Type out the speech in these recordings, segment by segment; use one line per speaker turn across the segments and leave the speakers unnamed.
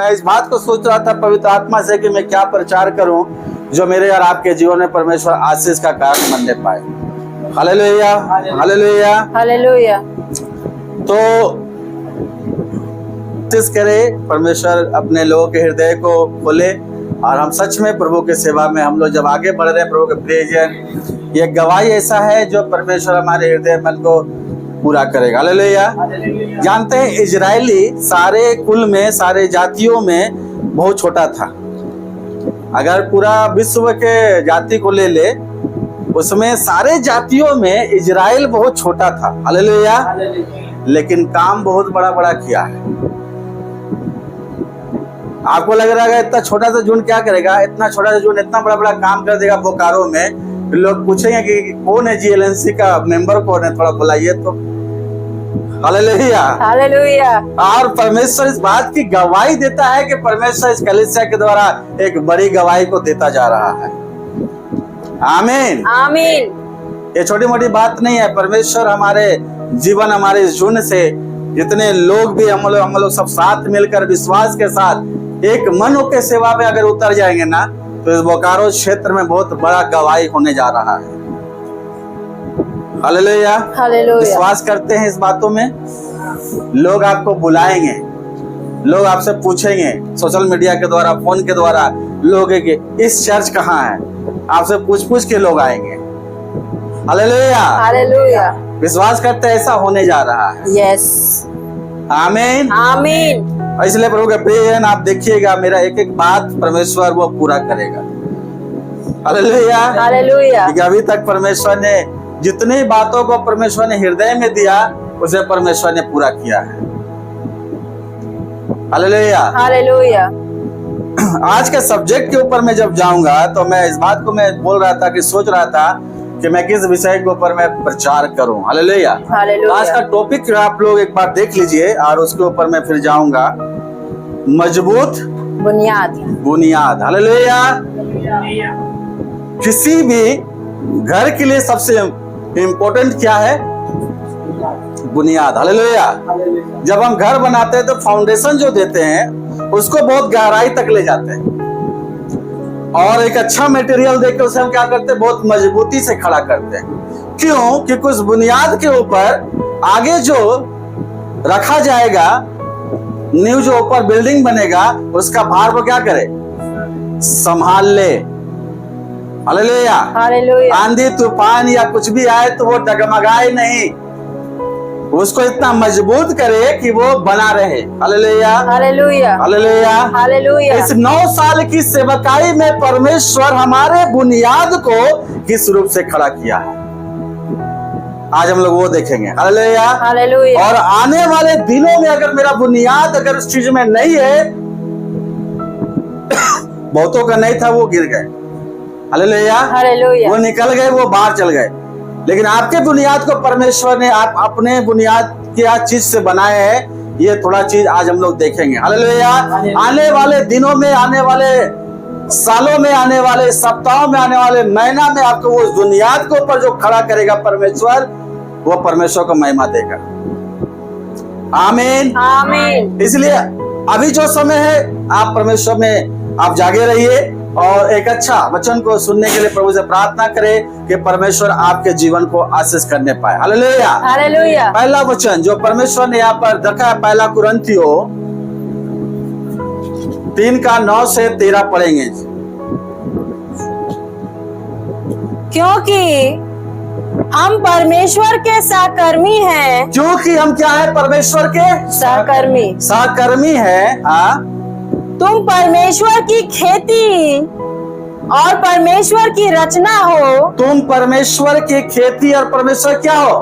मैं इस बात को सोच रहा था पवित्र आत्मा से कि मैं क्या प्रचार करूं जो मेरे और आपके जीवन में परमेश्वर आशीष का कारण बनने पाए। Hallelujah, hallelujah,
hallelujah.
तो कोशिश करे परमेश्वर अपने लोगों के हृदय को खोले और हम सच में प्रभु की सेवा में हम लोग जब आगे बढ़ रहे हैं प्रभु के प्रियजन, ये गवाही ऐसा है जो परमेश्वर हमारे हृदय मन को पूरा करेगा। हालेलुया। जानते हैं इजरायली सारे कुल में, सारे जातियों में बहुत छोटा था। अगर पूरा विश्व के जाति को ले ले उसमें सारे जातियों में इजराइल बहुत छोटा था। हालेलुया। लेकिन काम बहुत बड़ा बड़ा किया है। आपको लग रहा है इतना छोटा सा झुंड क्या करेगा, इतना छोटा सा झुंड इतना बड़ा बड़ा काम कर देगा बोकारो में। लोग पूछेंगे कि कौन है जीएलएनसी का मेंबर, कौन है, थोड़ा बुलाइए तो। Hallelujah, hallelujah. और परमेश्वर इस बात की गवाही देता है कि परमेश्वर इस कलीसिया के द्वारा एक बड़ी गवाही को देता जा रहा है। आमीन, आमीन। ये छोटी मोटी बात नहीं है। परमेश्वर हमारे जीवन, हमारे इस झुंड से जितने लोग भी हम लोग सब साथ मिलकर विश्वास के साथ एक मन के सेवा में अगर उतर जाएंगे ना, तो इस बोकारो क्षेत्र में बहुत बड़ा गवाही होने जा रहा है। Hallelujah, hallelujah. विश्वास करते हैं इस बातों में। लोग आपको बुलाएंगे, लोग आपसे पूछेंगे सोशल मीडिया के द्वारा, फोन के द्वारा, लोग इस चर्च कहाँ है, आपसे पूछ पूछ के लोग आएंगे। Hallelujah, hallelujah. विश्वास करते हैं ऐसा होने जा रहा है।
यस,
आमीन, आमीन। इसलिए प्रभु के प्रियजन आप देखिएगा, मेरा एक एक बात परमेश्वर वो पूरा करेगा। Hallelujah, hallelujah. अभी तक परमेश्वर ने जितनी बातों को परमेश्वर ने हृदय में दिया उसे परमेश्वर ने पूरा किया है। Hallelujah, hallelujah. आज के सब्जेक्ट के ऊपर मैं जब जाऊंगा तो मैं इस बात को मैं बोल रहा था कि सोच रहा था कि मैं किस विषय के ऊपर मैं प्रचार करूं। Hallelujah, hallelujah. आज का टॉपिक आप लोग एक बार देख लीजिए और उसके ऊपर मैं फिर जाऊंगा। मजबूत
बुनियाद,
बुनियाद। हालेलुया। किसी भी घर के लिए सबसे इम्पोर्टेंट क्या है? बुनियाद। हालेलुया। जब हम घर बनाते हैं तो फाउंडेशन जो देते हैं उसको बहुत गहराई तक ले जाते हैं और एक अच्छा मटेरियल देकर उसे हम क्या करते हैं, बहुत मजबूती से खड़ा करते हैं। क्यों? क्योंकि उस बुनियाद के ऊपर आगे जो रखा जाएगा, न्यू जो ऊपर बिल्डिंग बनेगा, उसका भार वो क्या करे, संभाल ले। Hallelujah, hallelujah. आंधी तूफान या कुछ भी आए तो वो डगमगाए नहीं, उसको इतना मजबूत करे कि वो बना रहे। Hallelujah, hallelujah, hallelujah, hallelujah. इस 9 साल की सेवकाई में परमेश्वर हमारे बुनियाद को किस रूप से खड़ा किया है, आज हम लोग वो देखेंगे। Hallelujah, hallelujah. और आने वाले दिनों में अगर मेरा बुनियाद अगर उस चीज में नहीं है, बहुतों का नहीं था वो गिर गए। Hallelujah, hallelujah. वो निकल गए, वो बाहर चल गए। लेकिन आपके बुनियाद को परमेश्वर ने आप अपने बुनियाद क्या चीज से बनाए हैं, ये थोड़ा चीज आज हम लोग देखेंगे। हालेलुया। आने वाले दिनों में, आने वाले सालों में, आने वाले सप्ताहों में, आने वाले महीना में आपको वो बुनियाद के ऊपर जो खड़ा करेगा परमेश्वर, वो परमेश्वर को महिमा देगा। आमीन, आमीन। इसलिए अभी जो समय है आप परमेश्वर में आप जागे रहिए और एक अच्छा वचन को सुनने के लिए प्रभु से प्रार्थना करें कि परमेश्वर आपके जीवन को आशीष करने पाए। Hallelujah, hallelujah. पहला वचन जो परमेश्वर ने यहाँ पर रखा है, पहला कुरिन्थियों 3:9 से 13 पढ़ेंगे।
क्योंकि हम परमेश्वर के सहकर्मी हैं।
क्योंकि हम क्या है? परमेश्वर के
सहकर्मी,
सहकर्मी है। हाँ,
तुम परमेश्वर की खेती और परमेश्वर की रचना हो।
तुम परमेश्वर की खेती और परमेश्वर क्या हो?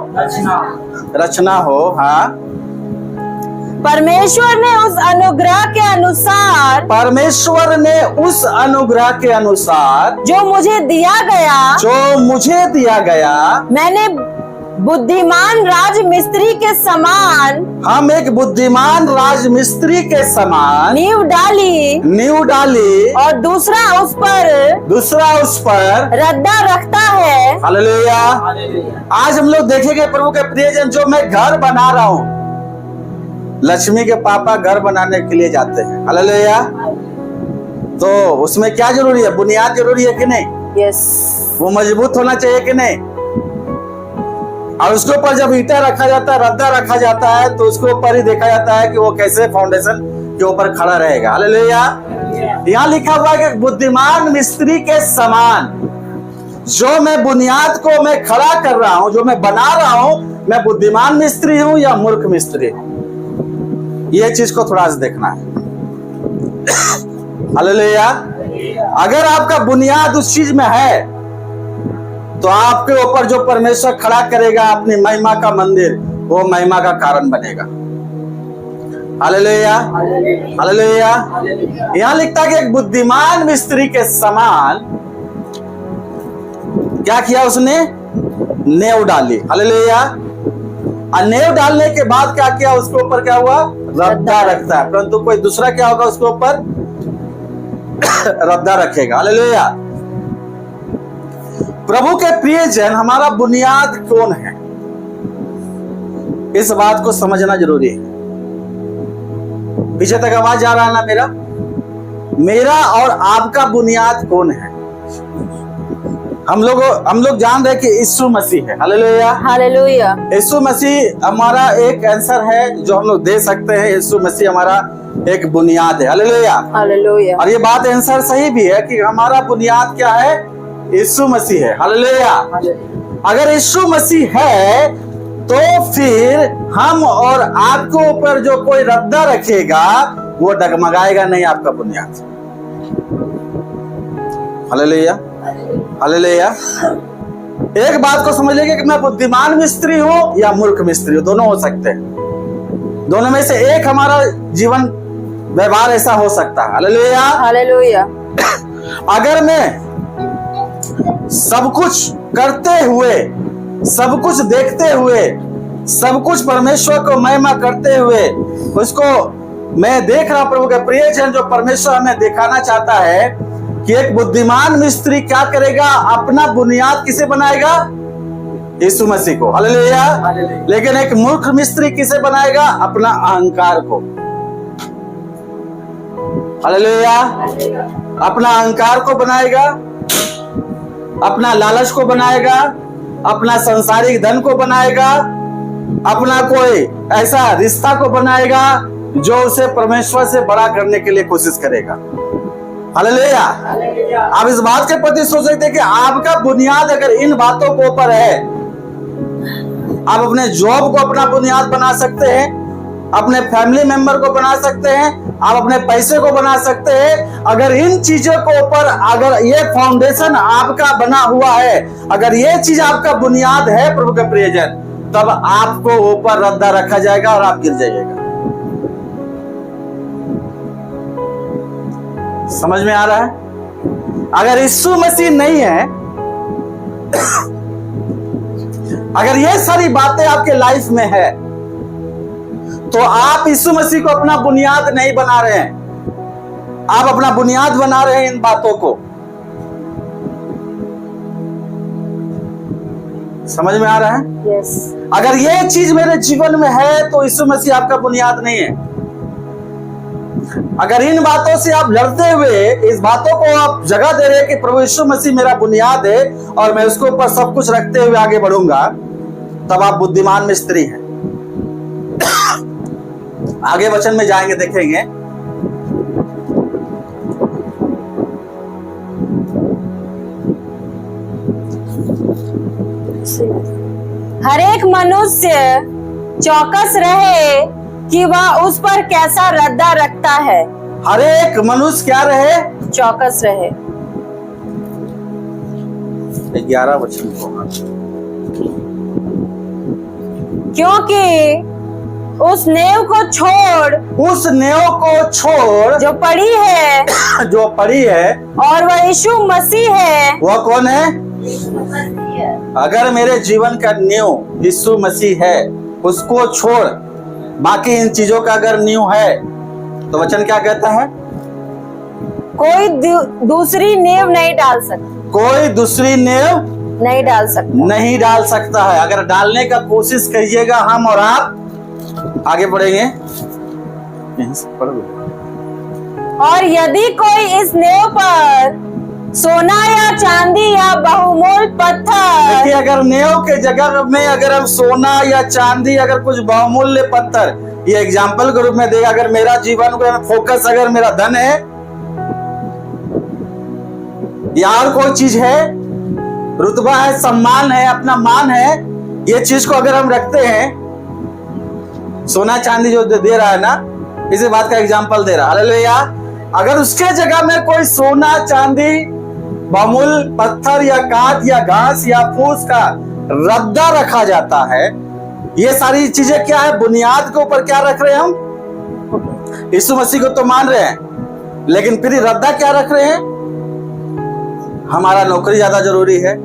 रचना हो। हाँ,
परमेश्वर ने उस अनुग्रह के अनुसार,
परमेश्वर ने उस अनुग्रह के अनुसार
जो मुझे दिया गया,
जो मुझे दिया गया,
मैंने बुद्धिमान राजमिस्त्री के समान,
हम एक बुद्धिमान राजमिस्त्री के समान
नींव डाली
और
दूसरा उस पर रद्दा रखता है।
हालेलुया। आज हम लोग देखेंगे प्रभु के प्रियजन, जो मैं घर बना रहा हूँ, लक्ष्मी के पापा घर बनाने के लिए जाते हैं, हालेलुया। तो उसमें क्या जरूरी है? बुनियाद जरूरी है कि नहीं?
यस।
वो मजबूत होना चाहिए कि नहीं? और उसके ऊपर जब ईंटा रखा जाता है, रद्दा रखा जाता है, तो उसके ऊपर ही देखा जाता है कि वो कैसे फाउंडेशन के ऊपर खड़ा रहेगा, हालेलुया। यहाँ लिखा हुआ है कि बुद्धिमान मिस्त्री के समान, जो मैं बुनियाद को मैं खड़ा कर रहा हूं, जो मैं बना रहा हूं, मैं बुद्धिमान मिस्त्री हूं या मूर्ख मिस्त्री हूं? ये चीज को थोड़ा सा देखना है, हालेलुया। अगर आपका बुनियाद उस चीज में है तो आपके ऊपर जो परमेश्वर खड़ा करेगा अपनी महिमा का मंदिर, वो महिमा का कारण बनेगा, हालेलुया, हालेलुया। यहां लिखता है कि एक बुद्धिमान मिस्त्री के समान क्या किया उसने? नेव डाली, हालेलुया। और नेव डालने के बाद क्या किया? उसके ऊपर क्या हुआ? रद्दा रखता है, परंतु कोई दूसरा क्या होगा? उसके ऊपर रद्दा रखेगा, हालेलुया। प्रभु के प्रियजन, हमारा बुनियाद कौन है? इस बात को समझना जरूरी है। पीछे तक आवाज आ रहा है ना? मेरा और आपका बुनियाद कौन है? हम लोग जान रहे कि यीशु मसीह है, हालेलुया,
हालेलुया।
यीशु मसीह हमारा एक आंसर है जो हम लोग दे सकते हैं। यीशु मसीह हमारा एक बुनियाद है, हालेलुया,
हालेलुया।
और ये बात आंसर सही भी है कि हमारा बुनियाद क्या है? यीशु मसीह है, हालेलुया। अगर यीशु मसीह है तो फिर हम और आपके ऊपर जो कोई रद्दा रखेगा वो डगमगाएगा नहीं आपका बुनियाद, हालेलुया, हालेलुया। एक बात को समझ लीजिए कि मैं बुद्धिमान मिस्त्री हूं या मूर्ख मिस्त्री हूं, दोनों हो सकते हैं। दोनों में से एक हमारा जीवन व्यवहार ऐसा हो सकता है, हालेलुया, हालेलुया। अगर मैं सब कुछ करते हुए, सब कुछ देखते हुए, सब कुछ परमेश्वर को महिमा करते हुए, उसको मैं देख रहा हूं, प्रभु के प्रियजन, जो परमेश्वर हमें दिखाना चाहता है कि एक बुद्धिमान मिस्त्री क्या करेगा? अपना बुनियाद किसे बनाएगा? यीशु मसीह को, हालेलुया। लेकिन एक मूर्ख मिस्त्री किसे बनाएगा? अपना अहंकार को, हालेलुया। अपना अहंकार को बनाएगा, अपना लालच को बनाएगा, अपना सांसारिक धन को बनाएगा, अपना कोई ऐसा रिश्ता को बनाएगा जो उसे परमेश्वर से बड़ा करने के लिए कोशिश करेगा, हालेलुया। आप इस बात के प्रति सोच सकते हैं कि आपका बुनियाद अगर इन बातों के ऊपर है, आप अपने जॉब को अपना बुनियाद बना सकते हैं, अपने फैमिली मेंबर को बना सकते हैं, आप अपने पैसे को बना सकते हैं। अगर इन चीजों के ऊपर, अगर ये फाउंडेशन आपका बना हुआ है, अगर ये चीज आपका बुनियाद है प्रभु के प्रियजन, तब आपको ऊपर रद्दा रखा जाएगा और आप गिर जाइएगा। समझ में आ रहा है? अगर यीशु मसीह नहीं है, अगर ये सारी बातें आपके लाइफ में है, तो आप यीशु मसीह को अपना बुनियाद नहीं बना रहे हैं, आप अपना बुनियाद बना रहे हैं इन बातों को। समझ में आ रहा है?
यस।
अगर ये चीज मेरे जीवन में है तो यीशु मसीह आपका बुनियाद नहीं है। अगर इन बातों से आप लड़ते हुए, इस बातों को आप जगह दे रहे हैं कि प्रभु यीशु मसीह मेरा बुनियाद है और मैं उसके ऊपर सब कुछ रखते हुए आगे बढ़ूंगा, तब आप बुद्धिमान मिस्त्री हैं। आगे वचन में जाएंगे, देखेंगे।
हर एक मनुष्य चौकस रहे कि वह उस पर कैसा रद्दा रखता है।
हर एक मनुष्य क्या रहे?
चौकस रहे।
11 वचन को,
क्योंकि उस नेव को छोड़,
उस नेव को छोड़
जो पड़ी है,
जो पड़ी है,
और वह यीशु मसीह है।
वह कौन है? अगर मेरे जीवन का नींव यीशु मसीह है, उसको छोड़ बाकी इन चीजों का अगर नींव है, तो वचन क्या कहता है?
कोई दूसरी नींव नहीं डाल सकता।
कोई दूसरी नींव
नहीं डाल सकता,
नहीं डाल सकता है। अगर डालने का कोशिश करिएगा हम और आप, आगे बढ़ेंगे। यहीं से पढ़ लो।
और यदि कोई इस नेव पर सोना या चांदी या बहुमूल्य पत्थर,
देखिए अगर नेव के जगह में अगर हम सोना या चांदी अगर कुछ बहुमूल्य पत्थर, ये एग्जाम्पल के रूप में देगा, अगर मेरा जीवन में फोकस अगर मेरा धन है या और कोई चीज है, रुतबा है, सम्मान है, अपना मान है, ये चीज को अगर हम रखते हैं, सोना चांदी जो दे रहा है ना, इसी बात का एग्जाम्पल दे रहा है। हालेलुया। अगर उसके जगह में कोई सोना चांदी बहुमूल्य पत्थर या काठ या घास या फूस का रद्दा रखा जाता है, ये सारी चीजें क्या है, बुनियाद के ऊपर क्या रख रहे हैं हम? यीशु मसीह को तो मान रहे हैं, लेकिन फिर रद्दा क्या रख रहे हैं? हमारा नौकरी ज्यादा जरूरी है,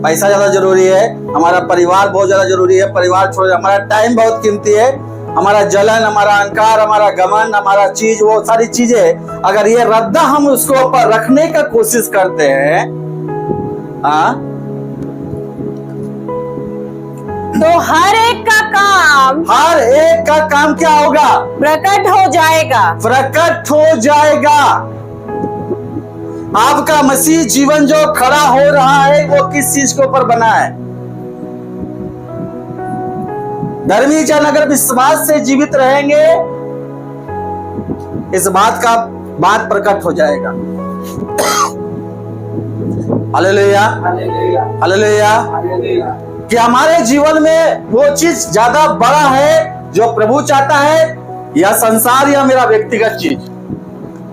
पैसा ज्यादा जरूरी है, हमारा परिवार बहुत ज्यादा जरूरी है, परिवार छोड़, हमारा टाइम बहुत कीमती है, हमारा जलन, हमारा अहंकार, हमारा घमंड, हमारा चीज, वो सारी चीजें अगर ये रद्दा हम उसको ऊपर रखने का कोशिश करते हैं,
तो हर एक का काम
क्या होगा?
प्रकट हो जाएगा।
प्रकट हो जाएगा। आपका मसीह जीवन जो खड़ा हो रहा है वो किस चीज के ऊपर बना है? धर्मी जन अगर विश्वास से जीवित रहेंगे, इस बात प्रकट हो जाएगा। Hallelujah, hallelujah. कि हमारे जीवन में वो चीज ज्यादा बड़ा है जो प्रभु चाहता है, या संसार या मेरा व्यक्तिगत चीज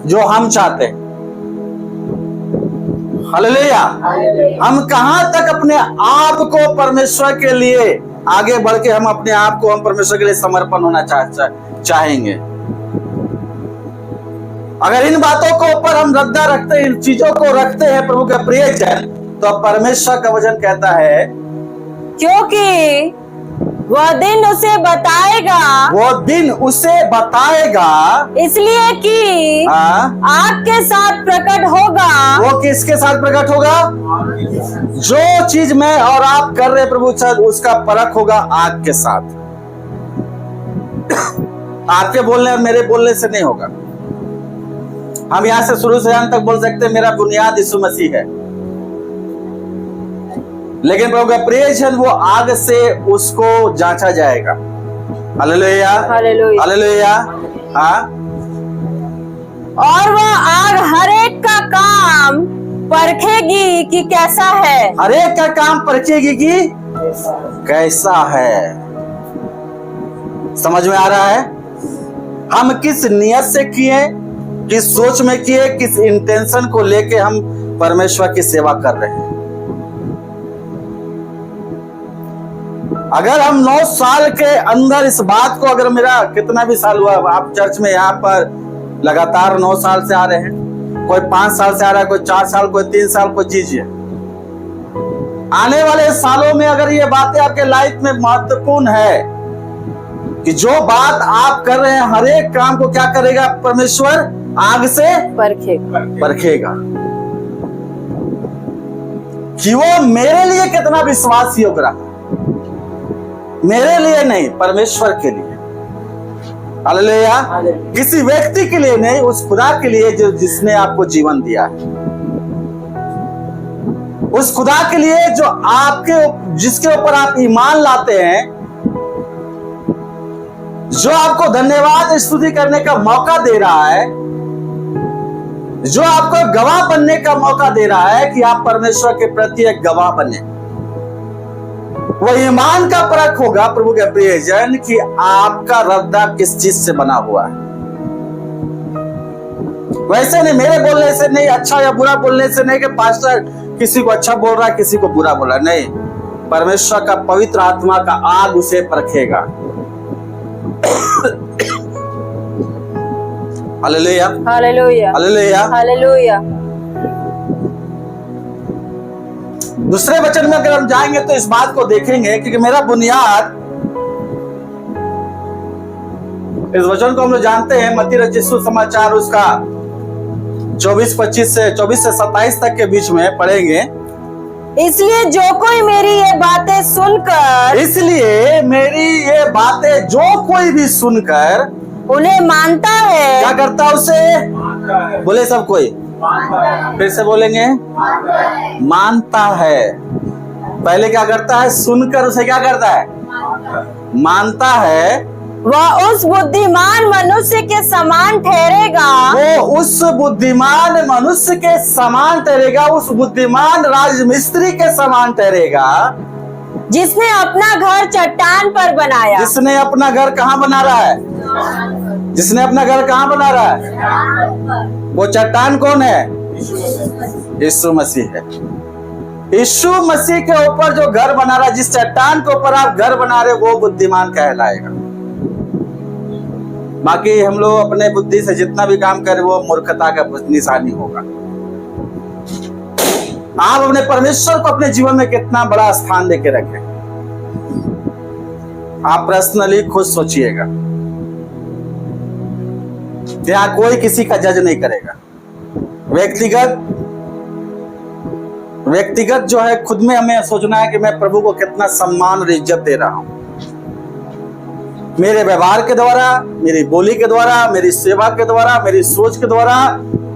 जो हम चाहते हैं? हालेलुया। हम कहां तक अपने आप को परमेश्वर के लिए आगे बढ़ के हम अपने आप को हम परमेश्वर के लिए समर्पण होना चाहेंगे? अगर इन बातों को ऊपर हम रद्दा रखते हैं, इन चीजों को रखते हैं प्रभु के प्रियजन, तो परमेश्वर का वचन कहता है,
क्योंकि वह दिन उसे बताएगा,
वो दिन उसे बताएगा,
इसलिए कि आग के साथ प्रकट होगा।
वो किसके साथ प्रकट होगा? जो चीज मैं और आप कर रहे प्रभु सर, उसका परख होगा आग के साथ। आपके बोलने और मेरे बोलने से नहीं होगा। हम यहां से शुरू से अंत तक बोल सकते हैं मेरा बुनियाद यीशु मसीह है, लेकिन प्रभु का प्रियजन वो आग से उसको जांचा जाएगा। Hallelujah,
hallelujah,
hallelujah. हाँ,
और वह आग हर एक का काम परखेगी कि कैसा है।
हर एक का काम परखेगी कि कैसा है। समझ में आ रहा है? हम किस नियत से किए, किस सोच में किए, किस इंटेंशन को लेके हम परमेश्वर की सेवा कर रहे हैं। अगर हम 9 साल के अंदर इस बात को, अगर मेरा कितना भी साल हुआ, आप चर्च में यहाँ पर लगातार 9 साल से आ रहे हैं, कोई 5 साल से आ रहा है, कोई 4 साल, कोई 3 साल, कोई चीज है। आने वाले सालों में अगर ये बातें आपके लाइफ में महत्वपूर्ण है कि जो बात आप कर रहे हैं, हर एक काम को क्या करेगा परमेश्वर? आग से परखेगा कि वो मेरे लिए कितना विश्वास योग्य रहा। मेरे लिए नहीं, परमेश्वर के लिए। हालेलुया। किसी व्यक्ति के लिए नहीं, उस खुदा के लिए जो जिसने आपको जीवन दिया है, उस खुदा के लिए जो जिसके ऊपर आप ईमान लाते हैं, जो आपको धन्यवाद स्तुति करने का मौका दे रहा है, जो आपको गवाह बनने का मौका दे रहा है कि आप परमेश्वर के प्रति एक गवाह बने। वो ईमान का परख होगा प्रभु के प्रियजन कि आपका रद्दा किस चीज से बना हुआ है। वैसे नहीं, मेरे बोलने से नहीं, अच्छा या बुरा बोलने से नहीं कि पास्टर किसी को अच्छा बोल रहा है, किसी को बुरा बोल रहा है, नहीं। परमेश्वर का पवित्र आत्मा का आग उसे परखेगा। Hallelujah,
hallelujah,
hallelujah,
hallelujah.
दूसरे वचन में अगर हम जाएंगे तो इस बात को देखेंगे क्योंकि मेरा बुनियाद, इस वचन को हम लोग जानते हैं, मत्ती रचित सुसमाचार उसका 24 से 27 तक के बीच में पढ़ेंगे।
इसलिए जो कोई मेरी ये बातें सुनकर,
इसलिए मेरी ये बातें जो कोई भी सुनकर
उन्हें मानता है।
क्या करता है उसे? बोले सब कोई, फिर से बोलेंगे, मानता है। पहले क्या करता है? सुनकर उसे क्या करता है? मानता है।
वह उस बुद्धिमान मनुष्य के समान ठहरेगा।
वो उस बुद्धिमान मनुष्य के समान ठहरेगा, उस बुद्धिमान राजमिस्त्री के समान ठहरेगा,
जिसने अपना घर चट्टान पर बनाया।
जिसने अपना घर कहाँ बना रहा है? जिसने अपना घर कहाँ बना रहा है? वो चट्टान कौन है? यीशु मसीह है। यीशु मसीह के ऊपर जो घर बना रहा है, जिस चट्टान के ऊपर आप घर बना रहे हो, वो बुद्धिमान कहलाएगा। बाकी हम लोग अपने बुद्धि से जितना भी काम करें वो मूर्खता का निशानी होगा। आप अपने परमेश्वर को अपने जीवन में कितना बड़ा स्थान देके रखें, आप पर्सनली खुद सोचिएगा। यहाँ कोई किसी का जज नहीं करेगा। व्यक्तिगत जो है, खुद में हमें सोचना है कि मैं प्रभु को कितना सम्मान और इज्जत दे रहा हूं, मेरे व्यवहार के द्वारा, मेरी बोली के द्वारा, मेरी सेवा के द्वारा, मेरी सोच के द्वारा,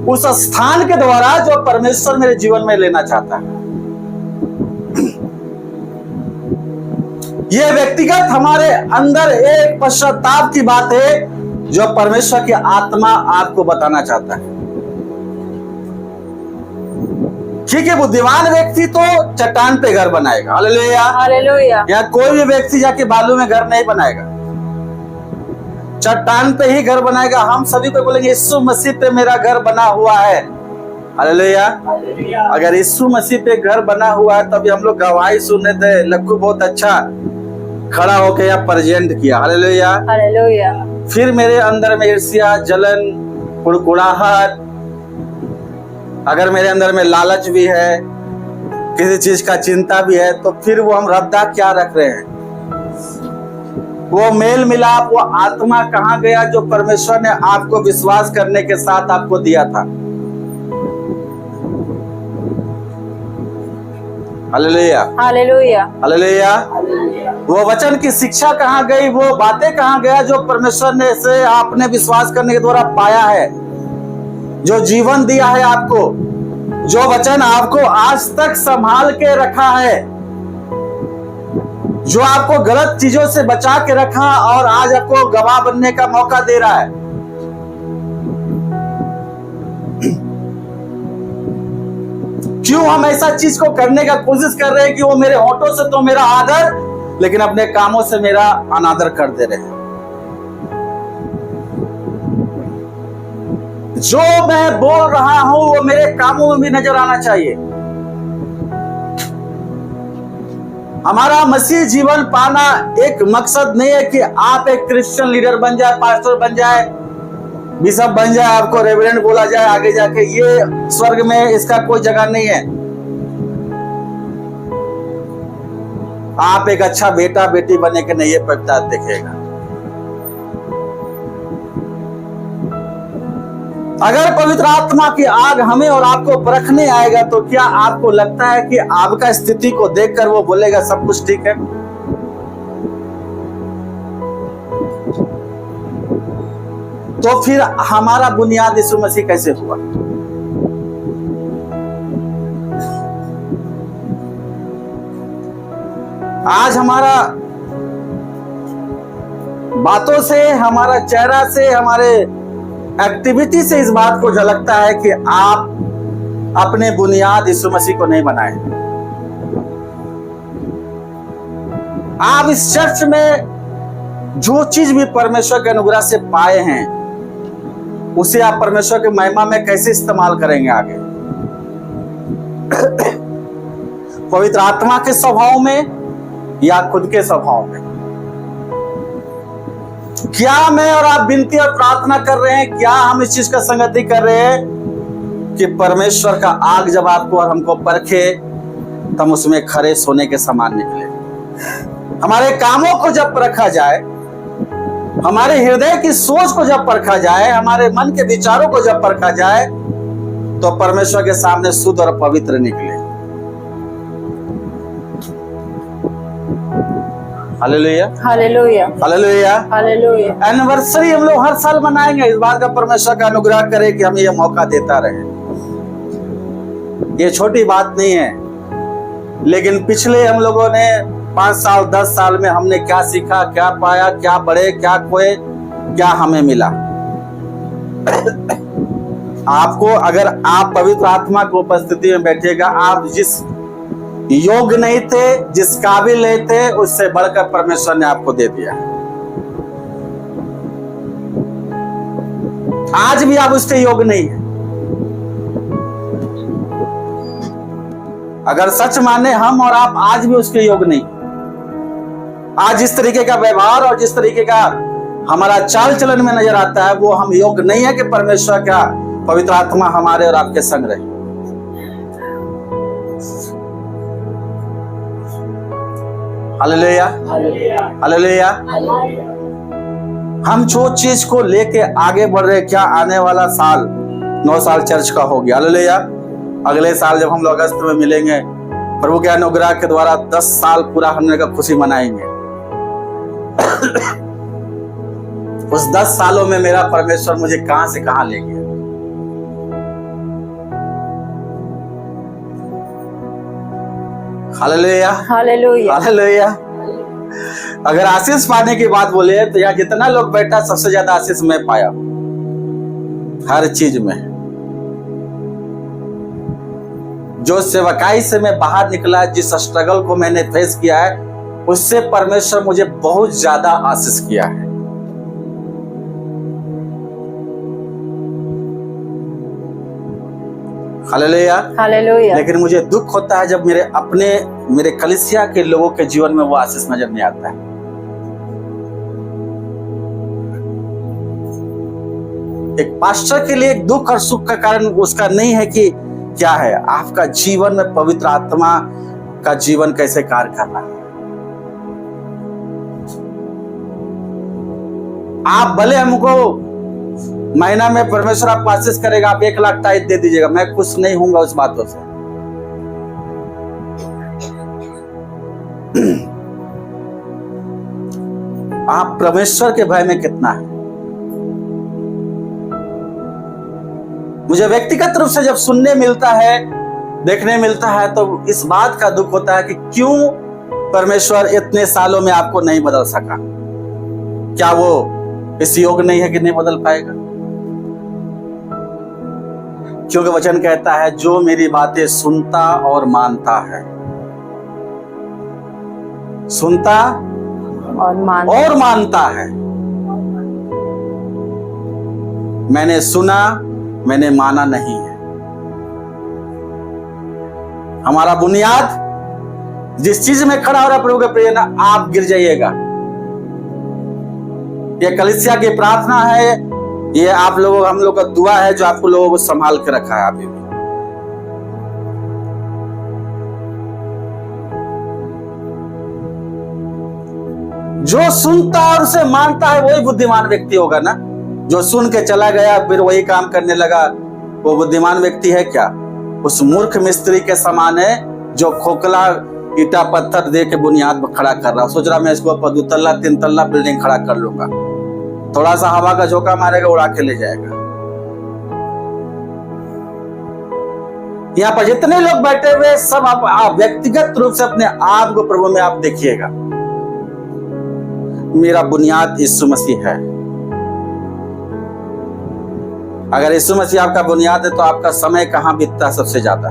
उस स्थान के द्वारा जो परमेश्वर मेरे जीवन में लेना चाहता है। यह व्यक्तिगत हमारे अंदर एक पश्चाताप की बात है जो परमेश्वर की आत्मा आपको बताना चाहता है। ठीक है, बुद्धिमान व्यक्ति तो चट्टान पे घर बनाएगा। Hallelujah,
hallelujah.
या कोई भी व्यक्ति जाके बालू में घर नहीं बनाएगा, चट्टान पे ही घर बनाएगा। हम सभी को बोलेंगे यीशु मसीह पे मेरा घर बना हुआ है। हालेलुया। अगर यीशु मसीह पे घर बना हुआ है तभी हम लोग गवाही सुनने थे। लक्कू बहुत अच्छा खड़ा होके या प्रेजेंट किया। Hallelujah,
hallelujah.
फिर मेरे अंदर में ईर्ष्या, जलन, कुड़कुड़ाहट, अगर मेरे अंदर में लालच भी है, किसी चीज का चिंता भी है, तो फिर वो हम रद्दा क्या रख रहे हैं? वो मेल मिलाप, वो आत्मा कहाँ गया जो परमेश्वर ने आपको विश्वास करने के साथ आपको दिया था? Hallelujah,
hallelujah.
हालेलुया। वो वचन की शिक्षा कहाँ गई? वो बातें कहाँ गया जो परमेश्वर ने से आपने विश्वास करने के द्वारा पाया है, जो जीवन दिया है आपको, जो वचन आपको आज तक संभाल के रखा है, जो आपको गलत चीजों से बचा के रखा और आज आपको गवाह बनने का मौका दे रहा है। क्यों हम ऐसा चीज को करने का कोशिश कर रहे हैं कि वो मेरे होठों से तो मेरा आदर, लेकिन अपने कामों से मेरा अनादर कर दे रहे हैं। जो मैं बोल रहा हूं वो मेरे कामों में भी नजर आना चाहिए। हमारा मसीह जीवन पाना एक मकसद नहीं है कि आप एक क्रिश्चियन लीडर बन जाए, पास्टर बन जाए, बिशप बन जाए, आपको रेवरेंड बोला जाए आगे जाके। ये स्वर्ग में इसका कोई जगह नहीं है। आप एक अच्छा बेटा बेटी बने के नहीं, ये पवित्र देखेगा। अगर पवित्र आत्मा की आग हमें और आपको परखने आएगा तो क्या आपको लगता है कि आपका स्थिति को देखकर वो बोलेगा सब कुछ ठीक है? तो फिर हमारा बुनियाद यीशु मसीह कैसे हुआ? आज हमारा बातों से, हमारा चेहरा से, हमारे एक्टिविटी से इस बात को झलकता है कि आप अपने बुनियाद यीशु मसीह को नहीं बनाए। आप इस चर्च में जो चीज भी परमेश्वर के अनुग्रह से पाए हैं उसे आप परमेश्वर के महिमा में कैसे इस्तेमाल करेंगे आगे? पवित्र आत्मा के स्वभाव में या खुद के स्वभाव में? क्या मैं और आप विनती और प्रार्थना कर रहे हैं, क्या हम इस चीज का संगति कर रहे हैं कि परमेश्वर का आग जब आपको और हमको परखे तो हम उसमें खरे सोने के समान निकले? हमारे कामों को जब परखा जाए, हमारे हृदय की सोच को जब परखा जाए, हमारे मन के विचारों को जब परखा जाए, तो परमेश्वर के सामने शुद्ध और पवित्र निकले। Hallelujah,
hallelujah,
hallelujah.
Hallelujah.
Anniversary हम लोग हर साल मनाएंगे, इस बात का परमेश्वर का अनुग्रह करे कि हमें यह मौका देता रहे। ये छोटी बात नहीं है, लेकिन पिछले हम लोगों ने 5 साल 10 साल में हमने क्या सीखा, क्या पाया, क्या बढ़े, क्या खोए, क्या हमें मिला। आपको, अगर आप पवित्र आत्मा की उपस्थिति में बैठेगा, आप जिस योग्य नहीं थे, जिस काबिल नहीं थे, उससे बढ़कर परमेश्वर ने आपको दे दिया। आज भी आप उसके योग्य नहीं है। अगर सच माने हम और आप, आज भी उसके योग्य नहीं। आज जिस तरीके का व्यवहार और जिस तरीके का हमारा चाल चलन में नजर आता है, वो हम योग्य नहीं है कि परमेश्वर का पवित्र आत्मा हमारे और आपके संग रहे। Hallelujah, hallelujah. हम जो चीज को लेके आगे बढ़ रहे, क्या आने वाला साल 9 साल चर्च का हो गया। हालेलुया। अगले साल जब हम लोग अगस्त में मिलेंगे, प्रभु के अनुग्रह के द्वारा 10 साल पूरा होने का खुशी मनाएंगे। उस 10 सालों में मेरा परमेश्वर मुझे कहां से कहां ले गया। Hallelujah, hallelujah, hallelujah. अगर आशीष पाने की बात बोले तो यहाँ जितना लोग बैठा, सबसे ज्यादा आशीष मैं पाया हर चीज में। जो सेवकाई से मैं बाहर निकला, जिस स्ट्रगल को मैंने फेस किया है, उससे परमेश्वर मुझे बहुत ज्यादा आशीष किया है। Hallelujah, hallelujah. लेकिन मुझे दुख होता है जब मेरे कलीसिया के लोगों के जीवन में वो आशीष नजर नहीं आता है। एक पास्टर के लिए एक दुख और सुख का कारण उसका नहीं है कि क्या है, आपका जीवन में पवित्र आत्मा का जीवन कैसे कार्य कर रहा है। आप भले हमको महीना में परमेश्वर आपको आशीष करेगा, आप 1 लाख टाइट दे दीजिएगा, मैं खुश नहीं हूंगा उस बातों से। आप परमेश्वर के भय में कितना है। मुझे व्यक्तिगत रूप से जब सुनने मिलता है, देखने मिलता है, तो इस बात का दुख होता है कि क्यों परमेश्वर इतने सालों में आपको नहीं बदल सका। क्या वो इस योग्य नहीं है कि नहीं बदल पाएगा? क्योंकि वचन कहता है, जो मेरी बातें सुनता और मानता है, सुनता और मानता है। मैंने सुना, मैंने माना नहीं है। हमारा बुनियाद जिस चीज में खड़ा हो रहा है, प्रभु के प्रिय, ना आप गिर जाइएगा। ये कलीसिया की प्रार्थना है, ये आप लोगों, हम लोग का दुआ है, जो आपको लोगों को संभाल के रखा है अभी भी। जो सुनता और उसे मानता है, वही बुद्धिमान व्यक्ति होगा ना। जो सुन के चला गया फिर वही काम करने लगा, वो बुद्धिमान व्यक्ति है क्या? उस मूर्ख मिस्त्री के समान है, जो खोखला ईटा पत्थर दे के बुनियाद खड़ा कर रहा, सोच रहा मैं इसको 2 तल्ला 3 तल्ला बिल्डिंग खड़ा कर लूंगा। थोड़ा सा हवा का झोंका मारेगा, उड़ा के ले जाएगा। यहाँ पर जितने लोग बैठे हुए, सब आप व्यक्तिगत रूप से अपने आप को प्रभु में आप देखिएगा। मेरा बुनियाद यीशु मसीह है। अगर यीशु मसीह आपका बुनियाद है, तो आपका समय कहां बीतता है? सबसे ज्यादा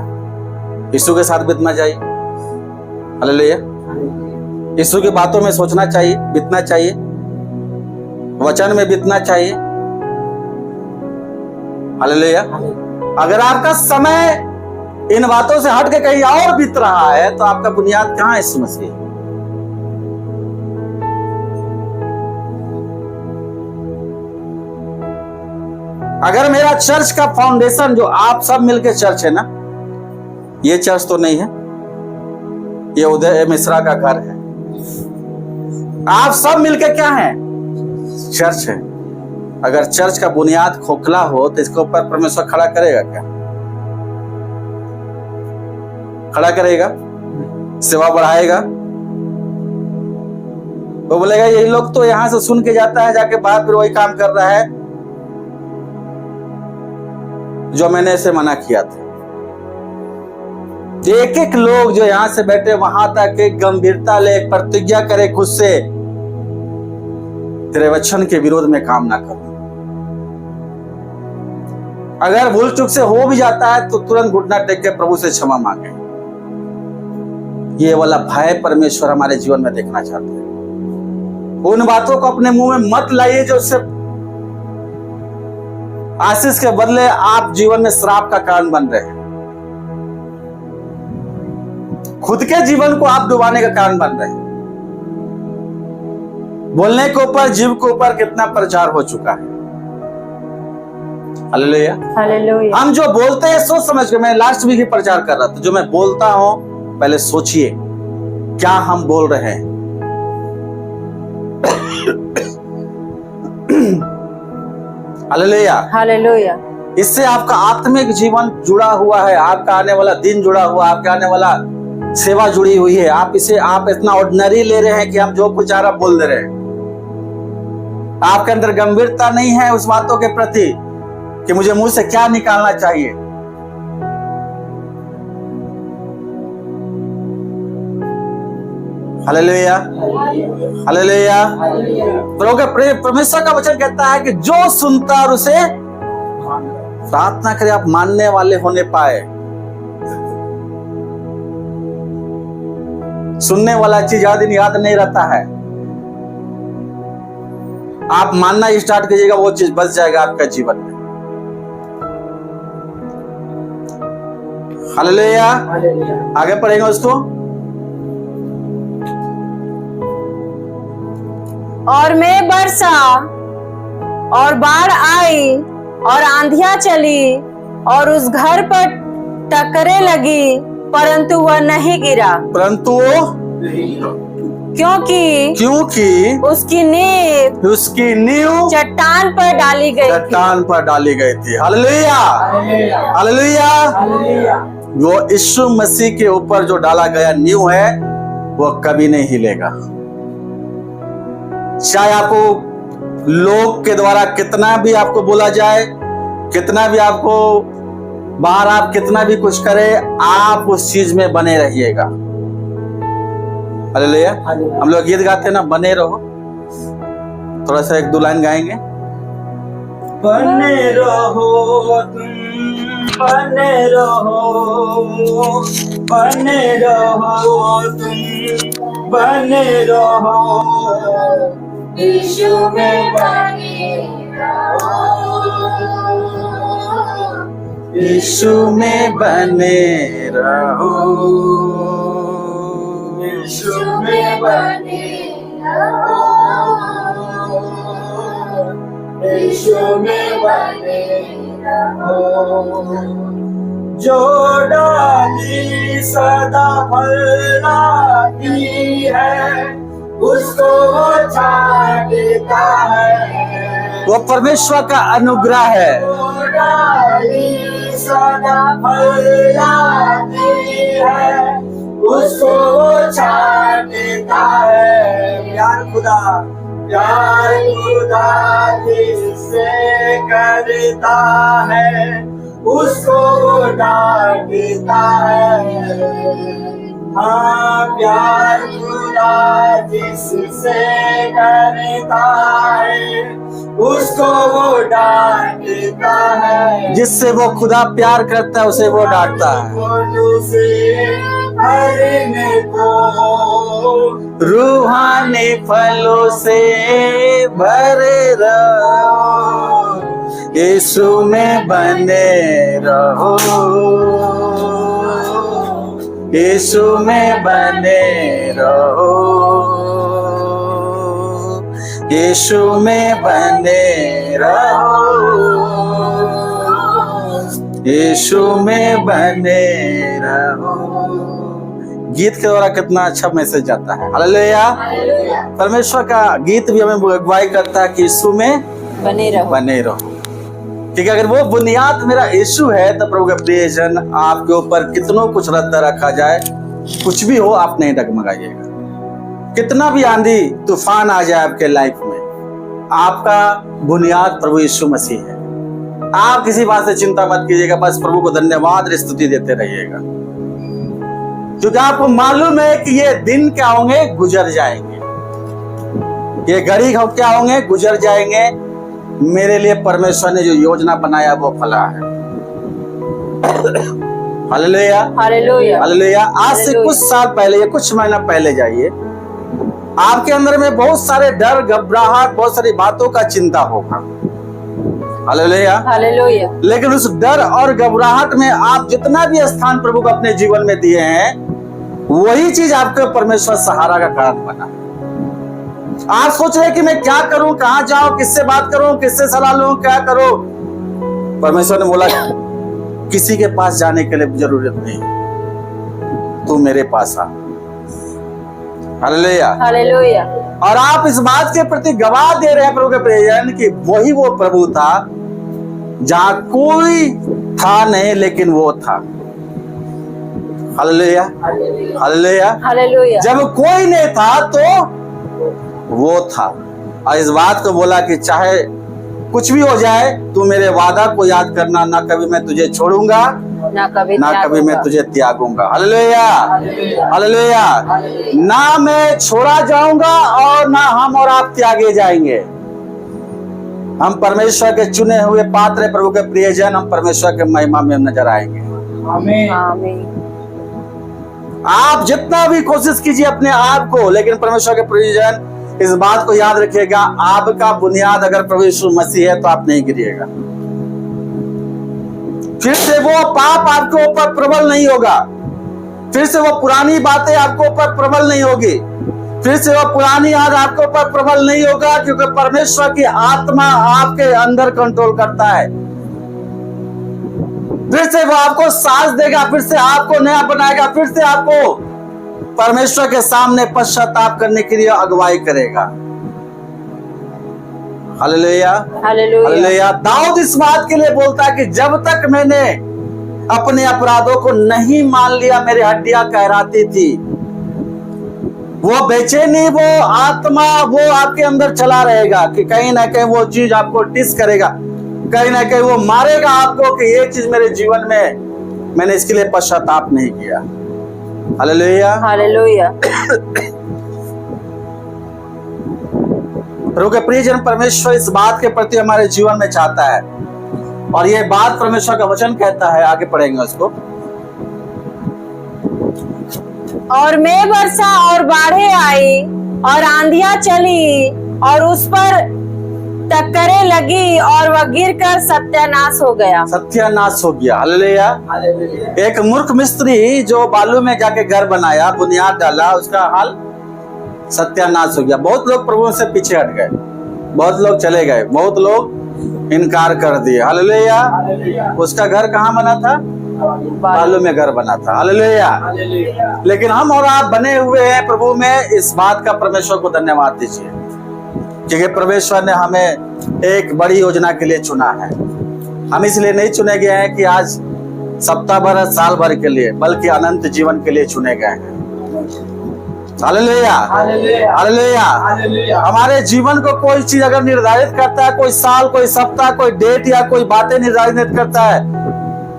यीशु के साथ बीतना चाहिए। हालेलुया। यीशु की बातों में सोचना चाहिए, बीतना चाहिए, वचन में बीतना चाहिए। हालेलुया। अगर आपका समय इन बातों से हट के कहीं और बीत रहा है, तो आपका बुनियाद कहां है? यीशु मसीह। अगर मेरा चर्च का फाउंडेशन, जो आप सब मिलके चर्च है ना, ये चर्च तो नहीं है, ये उदय मिश्रा का घर है। आप सब मिलके क्या है? चर्च है। अगर चर्च का बुनियाद खोखला हो, तो इसके ऊपर परमेश्वर खड़ा करेगा क्या? खड़ा करेगा? सेवा बढ़ाएगा? वो बोलेगा यही लोग तो यहां से सुन के जाता है, जाके बाहर फिर वही काम कर रहा है जो मैंने इसे मना किया था। एक एक लोग जो यहां से बैठे वहां तक एक गंभीरता ले, एक प्रतिज्ञा करे खुद से, तेरे वचन के विरोध में काम ना करो। अगर भूल चूक से हो भी जाता है तो तुरंत घुटना टेक के प्रभु से क्षमा मांगे। ये वाला भय परमेश्वर हमारे जीवन में देखना चाहते हैं। उन बातों को अपने मुंह में मत लाइए जो उससे आशीष के बदले आप जीवन में श्राप का कारण बन रहे हैं। खुद के जीवन को आप डुबाने का कारण बन रहे हैं। बोलने के ऊपर, जीव के ऊपर कितना प्रचार हो चुका है। Hallelujah,
hallelujah.
हम जो बोलते हैं सोच समझ के, मैं लास्ट वीक ही प्रचार कर रहा था, जो मैं बोलता हूं पहले सोचिए क्या हम बोल रहे हैं। Hallelujah,
hallelujah.
इससे आपका आत्मिक जीवन जुड़ा हुआ है, आपका आने वाला दिन जुड़ा हुआ, आपका आने वाला सेवा जुड़ी हुई है। आप इतना ऑर्डिनरी ले रहे हैं कि हम जो कुछ आ रहा बोल दे रहे हैं। आपके अंदर गंभीरता नहीं है उस बातों के प्रति कि मुझे मुंह से क्या निकालना चाहिए। Hallelujah, hallelujah. परमेश्वर का वचन कहता है कि जो सुनता और उसे प्रार्थना करे, आप मानने वाले होने पाए। सुनने वाला चीज ज्यादा दिन याद नहीं रहता है। आप मानना स्टार्ट कीजिएगा, वो चीज बच जाएगा आपका जीवन में। हालेलुया। आगे पढ़ेंगे उसको।
और मैं बरसा और बाढ़ आई और आंधियां चली और उस घर पर टकरे लगी, परंतु वह नहीं गिरा।
परंतु क्योंकि उसकी नींव
चट्टान पर डाली गई
थी। Hallelujah, hallelujah. वो यीशु मसीह के ऊपर जो डाला गया नींव है वो कभी नहीं हिलेगा। चाहे आपको लोग के द्वारा कितना भी आपको बोला जाए, कितना भी आपको बाहर आप कितना भी कुछ करे, आप उस चीज में बने रहिएगा। हालेलुया। हम लोग गीत गाते हैं ना, बने रहो। थोड़ा सा एक दो लाइन गाएंगे।
बने रहो तुम, बने रहो, बने रहो तुम, बने रहो
यीशु में बने रहो,
यीशु में बने रहो,
यीशु में बने रहो, यीशु में बने रहो।
जो डाली सदा फलती है उसको वो छांटता है।
वो परमेश्वर का अनुग्रह है।
जो डाली सदा फलती है उसको वो छांटता है। प्यार खुदा जिससे करता है उसको वो डांटता है। हाँ, प्यार खुदा जिससे करता है उसको वो डांटता है।
जिससे वो खुदा प्यार करता है उसे वो डांटता है।
भरने को
रूहानी फलों से भरे रहो, यीशु में बने रहो, यीशु में बने रहो, यीशु में बने रहो, यीशु में बने रहो। गीत के द्वारा कितना अच्छा मैसेज जाता है। हालेलुया। परमेश्वर का गीत भी हमें अगुवाई करता है कि यीशु में
बने रहो।
ठीक है, अगर वो बुनियाद मेरा यीशु है तो प्रभु का प्रियजन, आपके ऊपर कितनों कुछ रद्दा रखा जाए, कुछ भी हो, आप नहीं डगमगाइएगा। कितना भी आंधी तूफान आ जाए आपके लाइफ में, आपका बुनियाद प्रभु यीशु मसीह है। आप किसी बात से चिंता मत कीजिएगा, बस प्रभु को धन्यवाद और स्तुति देते रहिएगा, क्योंकि आपको मालूम है कि ये दिन क्या होंगे, गुजर जाएंगे। ये घड़ी क्या होंगे, गुजर जाएंगे। मेरे लिए परमेश्वर ने जो योजना बनाया वो फला है। Hallelujah,
hallelujah,
hallelujah. आज से
हालेलुया।
कुछ साल पहले, कुछ महीना पहले जाइए, आपके अंदर में बहुत सारे डर, घबराहट, बहुत सारी बातों का चिंता होगा। हालेलुया,
हालेलुया,
लेकिन उस डर और घबराहट में आप जितना भी स्थान प्रभु को अपने जीवन में दिए हैं, वही चीज आपके परमेश्वर सहारा का कारण बना। आप सोच रहे कि मैं क्या करूं, कहां जाऊं, किससे बात करूं, किससे सलाह लूं, क्या करूं। परमेश्वर ने बोला किसी के पास जाने के लिए जरूरत नहीं, तू मेरे पास आ। Hallelujah,
hallelujah.
और आप इस बात के प्रति गवाह दे रहे हैं प्रभु के प्रियजन कि वही वो प्रभु था जहां कोई था नहीं, लेकिन वो था। Hallelujah, hallelujah,
hallelujah.
जब कोई नहीं था तो वो था। और इस बात को बोला कि चाहे कुछ भी हो जाए, तू मेरे वादा को याद करना, ना कभी मैं तुझे छोड़ूंगा,
ना कभी
मैं तुझे त्यागूंगा। Hallelujah, hallelujah. ना मैं छोड़ा जाऊंगा और ना हम और आप त्यागे जाएंगे। हम परमेश्वर के चुने हुए पात्र हैं, प्रभु के प्रियजन। हम परमेश्वर के महिमा में नजर आएंगे।
आमीन,
आमीन।
आप जितना भी कोशिश कीजिए अपने आप को, लेकिन परमेश्वर के प्रियजन इस बात को याद रखिएगा, आपका बुनियाद अगर प्रभु यीशु मसीह है तो आप नहीं गिरिएगा। फिर से वो पाप आपके ऊपर प्रबल नहीं होगा, फिर से वो पुरानी बातें आपके ऊपर प्रबल नहीं होगी, फिर से वो पुरानी याद आपके ऊपर प्रबल नहीं होगा, क्योंकि परमेश्वर की आत्मा आपके अंदर कंट्रोल करता है। फिर से वो आपको सांस देगा, फिर से आपको नया बनाएगा, फिर से आपको परमेश्वर के सामने पश्चाताप करने के लिए अगुवाई करेगा। Hallelujah,
hallelujah.
हालेलुया। दाऊद इस बात के लिए बोलता है कि जब तक मैंने अपने अपराधों को नहीं मान लिया, मेरी हड्डियां कहराती थी। वो बेचैनी, वो आत्मा, वो आपके अंदर चला रहेगा कि कहीं ना कहीं वो चीज आपको टिस करेगा, कहीं ना कहीं वो मारेगा आपको कि ये चीज मेरे जीवन में मैंने इसके लिए पश्चाताप नहीं किया। Hallelujah,
hallelujah.
प्रभु के प्रियजन, परमेश्वर इस बात के प्रति हमारे जीवन में चाहता है, और ये बात परमेश्वर का वचन कहता है। आगे पढ़ेंगे उसको।
और मैं बरसा और बाढ़े आई और आंधियां चली और उस पर टक्करें लगी और वह गिरकर सत्यानाश हो गया।
सत्यानाश हो गया। हालेलुया। एक मूर्ख मिस्त्री जो बालू में जाके घर बनाया, बुनियाद डाला, उसका हाल सत्यानाश हो गया। बहुत लोग प्रभु से पीछे हट गए, बहुत लोग चले गए, बहुत लोग इनकार कर दिए। हालेलुया। उसका घर कहाँ बना था? बालू में घर बना था। हालेलुया। लेकिन हम और आप बने हुए हैं प्रभु में। इस बात का परमेश्वर को धन्यवाद दीजिए, क्योंकि परमेश्वर ने हमें एक बड़ी योजना के लिए चुना है। हम इसलिए नहीं चुने गए हैं कि आज सप्ताह भर, साल भर के लिए, बल्कि अनंत जीवन के लिए चुने गए हैं। Hallelujah, hallelujah. हमारे जीवन को कोई चीज अगर निर्धारित करता है, कोई साल, कोई सप्ताह, कोई डेट या कोई बातें निर्धारित करता है,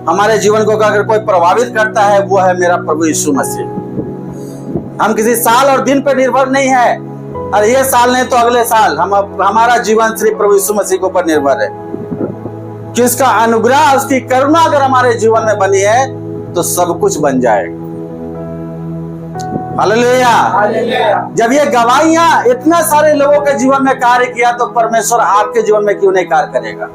हमारे जीवन को अगर कोई प्रभावित करता है, वो है मेरा प्रभु यीशु मसीह। हम किसी साल और दिन पर निर्भर नहीं है। अरे ये साल नहीं तो अगले साल हमारा जीवन सिर्फ प्रभु यीशु मसीह के ऊपर निर्भर है, कि उसका अनुग्रह, उसकी करुणा अगर हमारे जीवन में बनी है तो सब कुछ बन जाएगा। हालेलुया। जब ये गवाहियां इतना सारे लोगों के जीवन में कार्य किया, तो परमेश्वर आपके जीवन में क्यों नहीं कार्य करेगा?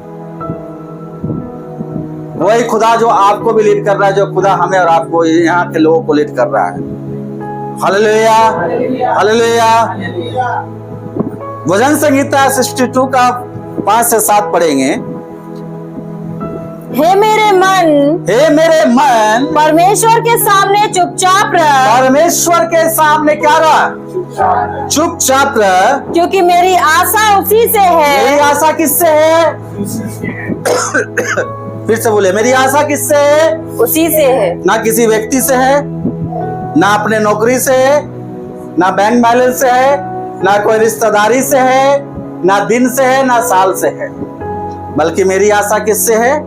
वही खुदा जो आपको भी लीड कर रहा है, जो खुदा हमें और आपको, यहाँ के लोगों को लीड कर रहा है। Hallelujah, hallelujah. भजन संहिता 62 का 5 से 7 पढ़ेंगे।
हे मेरे मन, परमेश्वर के सामने चुपचाप रह।
परमेश्वर के सामने क्या रहा? चुपचाप रह,
क्योंकि मेरी आशा उसी से है।
मेरी आशा किससे है? फिर से बोले, मेरी आशा किससे है?
उसी से है।
ना किसी व्यक्ति से है, ना अपने नौकरी से है, ना बैंक बैलेंस से है, ना कोई रिश्तेदारी से है, ना दिन से है, ना साल से है, बल्कि मेरी आशा किससे है?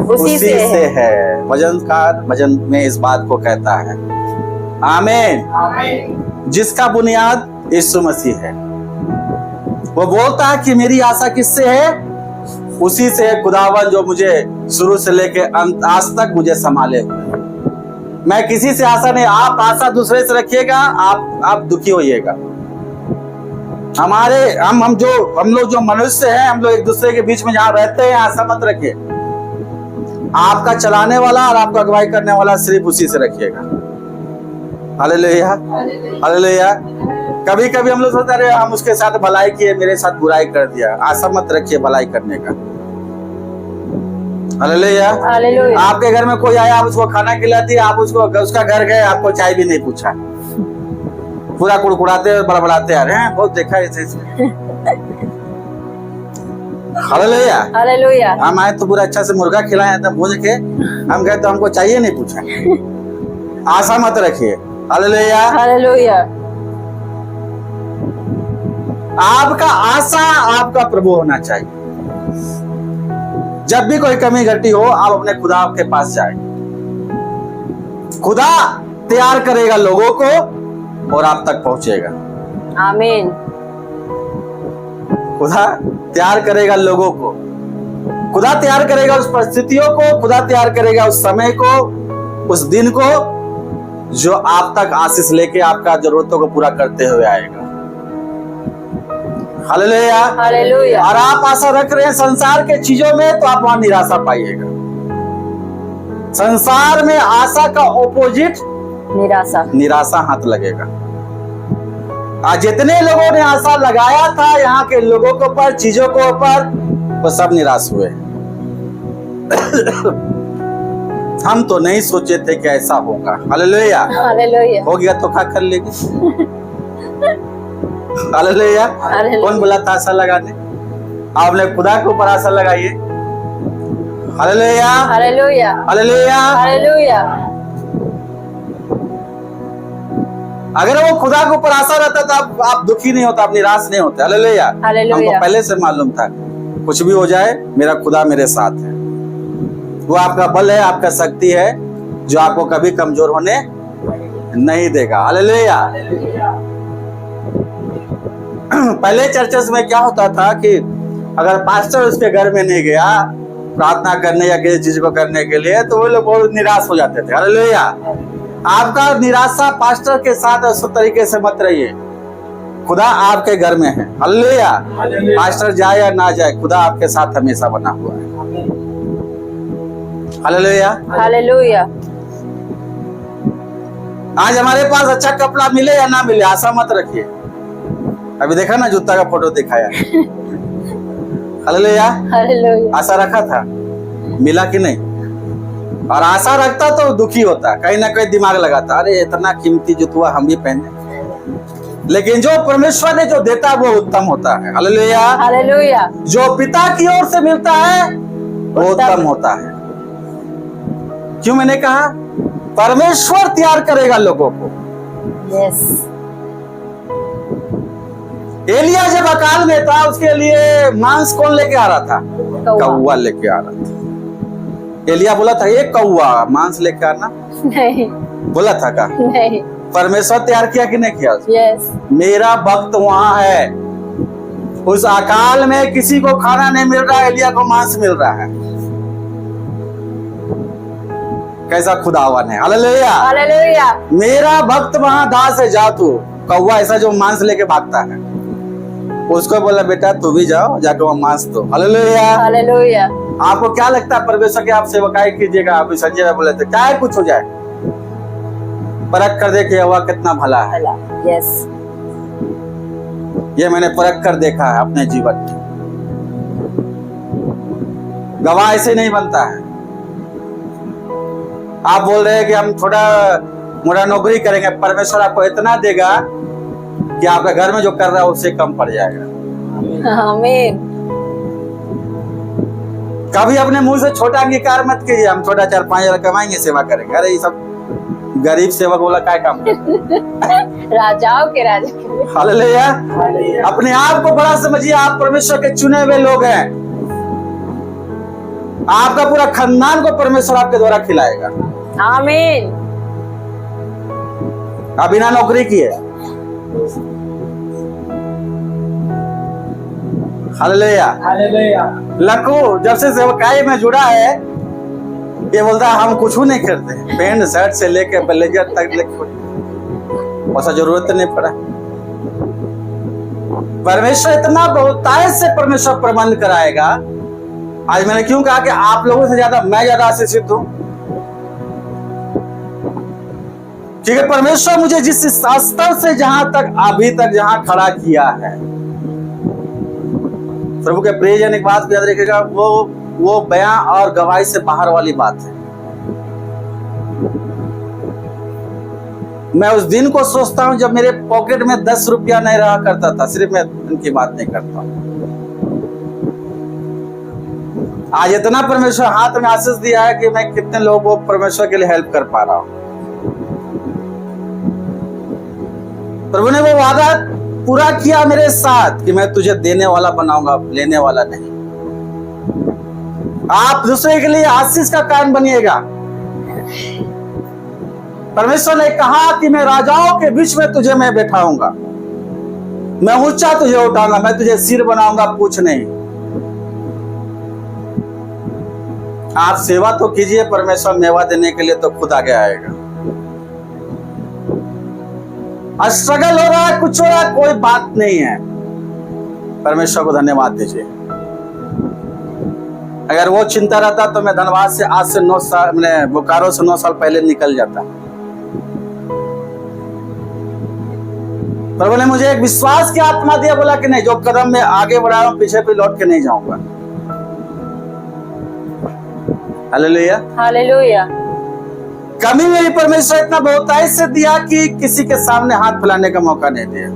उसी से
है। वजनकार वजन में इस बात को कहता है। आमीन।
आमीन।
जिसका बुनियाद यीशु मसीह है। वो बोलता है कि मेरी आशा किससे है? उसी से है, खुदावन जो मुझे शुरू से लेके अंत आज तक मुझे संभाले हुए। मैं किसी से आशा नहीं। आप आशा दूसरे से रखिएगा, आप दुखी होइएगा। हम लोग जो मनुष्य हैं, हम लोग एक दूसरे के बीच में जहां रहते हैं, आशा मत रखिए। आपका चलाने वाला और आपका अगुवाई करने वाला सिर्फ उसी से रखिएगा। Hallelujah, hallelujah. कभी कभी हम लोग सोचते रहे हम उसके साथ भलाई किए, मेरे साथ बुराई कर दिया। आशा मत रखिए भलाई करने का। हालेलुया।
हालेलुया।
आपके घर में कोई आया, आप उसको खाना खिलाती, आप उसका घर गए, आपको चाय भी नहीं पूछा, पूरा कुड़कुड़ाते और बड़बड़ाते आ रहे हैं। बहुत देखा है ऐसे। Hallelujah,
hallelujah.
हम आए तो पूरा अच्छा से मुर्गा खिलाए तो भूज के हम गए तो हमको चाहिए नहीं पूछा। आशा मत रखिए। Hallelujah,
hallelujah.
आपका आशा आपका प्रभु होना चाहिए। जब भी कोई कमी घटी हो, आप अपने खुदा के पास जाए। खुदा तैयार करेगा लोगों को और आप तक पहुंचेगा।
आमीन।
खुदा तैयार करेगा लोगों को, खुदा तैयार करेगा उस परिस्थितियों को, खुदा तैयार करेगा उस समय को, उस दिन को, जो आप तक आशीष लेके आपका जरूरतों को पूरा करते हुए आएगा। Hallelujah,
hallelujah.
और आप आशा रख रहे हैं संसार के चीजों में, तो आप वहां निराशा पाइएगा। संसार में आशा का ऑपोजिट निराशा हाथ लगेगा। आज जितने लोगों ने आशा लगाया था यहाँ के लोगों के ऊपर, चीजों के ऊपर, वो सब निराश हुए। हम तो नहीं सोचे थे कि ऐसा होगा। Hallelujah,
hallelujah.
हो गया तो क्या कर लेगी। हालेलुया। कौन बोला था आशा लगाने? आपने खुदा के ऊपर आशा लगाइए। Hallelujah,
hallelujah.
हालेलुया।
हालेलुया।
अगर वो खुदा के ऊपर आशा रहता तो आप दुखी नहीं होता, आप निराश नहीं होते। हालेलुया।
हालेलुया।
हमको पहले से मालूम था कुछ भी हो जाए मेरा खुदा मेरे साथ है। वो आपका बल है, आपका शक्ति है, जो आपको कभी कमजोर होने नहीं देगा। हालेलुया। पहले चर्चेस में क्या होता था कि अगर पास्टर उसके घर में नहीं गया प्रार्थना करने या किसी चीज को करने के लिए, तो वो लोग बहुत निराश हो जाते थे। हालेलुया। आपका निराशा पास्टर के साथ उस तरीके से मत रहिए। खुदा आपके घर में है। हालेलुया। पास्टर जाए या ना जाए, खुदा आपके साथ हमेशा बना हुआ है। Hallelujah,
hallelujah.
आज हमारे पास अच्छा कपड़ा मिले या ना मिले, आशा मत रखिए। अभी देखा ना, जूता का फोटो दिखाया। हालेलुया।
हालेलुया।
आशा रखा था, मिला कि नहीं? और आशा रखता तो दुखी होता, कहीं ना कहीं दिमाग लगाता, अरे इतना कीमती जूता हम भी पहने। लेकिन जो परमेश्वर ने जो देता वो उत्तम होता है। हालेलुया।
हालेलुया।
जो पिता की ओर से मिलता है वो उत्तम होता है। क्यों मैंने कहा? परमेश्वर तैयार करेगा लोगों को।
यस।
एलिया जब अकाल में था, उसके लिए मांस कौन लेके आ रहा था?
कौवा।
कौवा लेके आ रहा था। एलिया बोला था एक कौवा मांस लेके आना,
नहीं,
बोला था का?
नहीं।
परमेश्वर तैयार किया कि नहीं किया?
यस।
मेरा भक्त वहां है। उस अकाल में किसी को खाना नहीं मिल रहा, एलिया को मांस मिल रहा है। कैसा खुदावन है। हालेलुया।
हालेलुया।
मेरा भक्त वहां दास है, जा तू। कौवा ऐसा जो मांस लेके भागता है, उसको बोला बेटा तू भी जाओ, जाके वहां मांस दो। हालेलुया।
हालेलुया।
आपको क्या लगता है परमेश्वर के आप सेवकाई कीजिएगा? आप संजय में बोले थे क्या है कुछ हो जाए, परख कर देखे हुआ कितना भला है।
यस।
ये मैंने परख कर देखा है अपने जीवन में। गवाह ऐसे नहीं बनता है। आप बोल रहे हैं कि हम थोड़ा मोटा नौकरी करेंगे, परमेश्वर आपको इतना देगा कि आपके घर में जो कर रहा है उससे कम पड़ जाएगा।
आमीन।
कभी अपने मुंह से छोटा अंगीकार मत कीजिए, हम छोटा 4-5 हजार कमाएंगे सेवा करेंगे। अरे ये सब गरीब सेवक बोला क्या काम करे?
राजाओं के राजा।
हालेलुया। अपने आप को बड़ा समझिए, आप परमेश्वर के चुने हुए लोग हैं। आपका पूरा खानदान को परमेश्वर आपके द्वारा खिलाएगा।
आमीन।
आप बिना नौकरी किए, हालेलुया। लखू जब से सेवकाई में जुड़ा है, ये बोलता है हम कुछ नहीं करते, पैंट शर्ट से लेके ब्लेजर तक लेके, ऐसा जरूरत नहीं पड़ा। परमेश्वर इतना बहुतायत से परमेश्वर प्रबंध कराएगा। आज मैंने क्यों कहा कि आप लोगों से ज्यादा मैं ज्यादा आशीषित हूं, क्योंकि परमेश्वर मुझे जिस स्तर से जहां तक अभी तक जहां खड़ा किया है, प्रभु के प्रियजन एक बात याद रखिएगा, वो बयां और गवाही से बाहर वाली बात है। मैं उस दिन को सोचता हूं जब मेरे पॉकेट में 10 रुपया नहीं रहा करता था। सिर्फ मैं उनकी बात नहीं करता हूं। आज इतना परमेश्वर हाथ में आशीष दिया है कि मैं कितने लोगों को परमेश्वर के लिए हेल्प कर पा रहा हूं। प्रभु ने वो वादा पूरा किया मेरे साथ कि मैं तुझे देने वाला बनाऊंगा, लेने वाला नहीं। आप दूसरे के लिए आशीष का कारण बनिएगा। परमेश्वर ने कहा कि मैं राजाओं के बीच में तुझे मैं बैठाऊंगा, मैं ऊंचा तुझे उठाऊंगा, मैं तुझे सिर बनाऊंगा, पूछ नहीं। आप सेवा तो कीजिए, परमेश्वर मेवा देने के लिए तो खुद आगे आएगा। स्ट्रगल हो रहा है, कुछ हो रहा है, कोई बात नहीं है, परमेश्वर को धन्यवाद दीजिए। अगर वो चिंता रहता तो मैं धनबाद से आज से 9 साल, मैंने बोकारो से 9 साल पहले निकल जाता। प्रभु ने मुझे एक विश्वास की आत्मा दिया, बोला कि नहीं, जो कदम मैं आगे बढ़ा रहा हूं पीछे पे लौट के नहीं जाऊंगा। Hallelujah,
hallelujah.
कमी में भी परमेश्वर इतना बहुतायत से दिया कि किसी के सामने हाथ फैलाने का मौका नहीं दिया।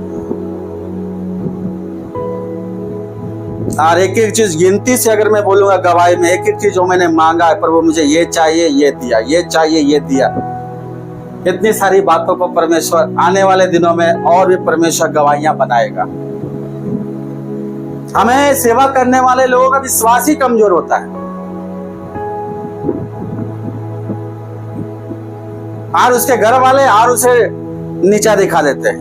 और एक एक चीज गिनती से अगर मैं बोलूंगा गवाही में, एक एक चीज जो मैंने मांगा है, प्रभु मुझे ये चाहिए, ये दिया, ये चाहिए, ये दिया। इतनी सारी बातों को परमेश्वर आने वाले दिनों में और भी परमेश्वर गवाहियां बनाएगा। हमें सेवा करने वाले लोगों का विश्वास ही कमजोर होता है, और उसके घर वाले और उसे नीचा दिखा देते हैं।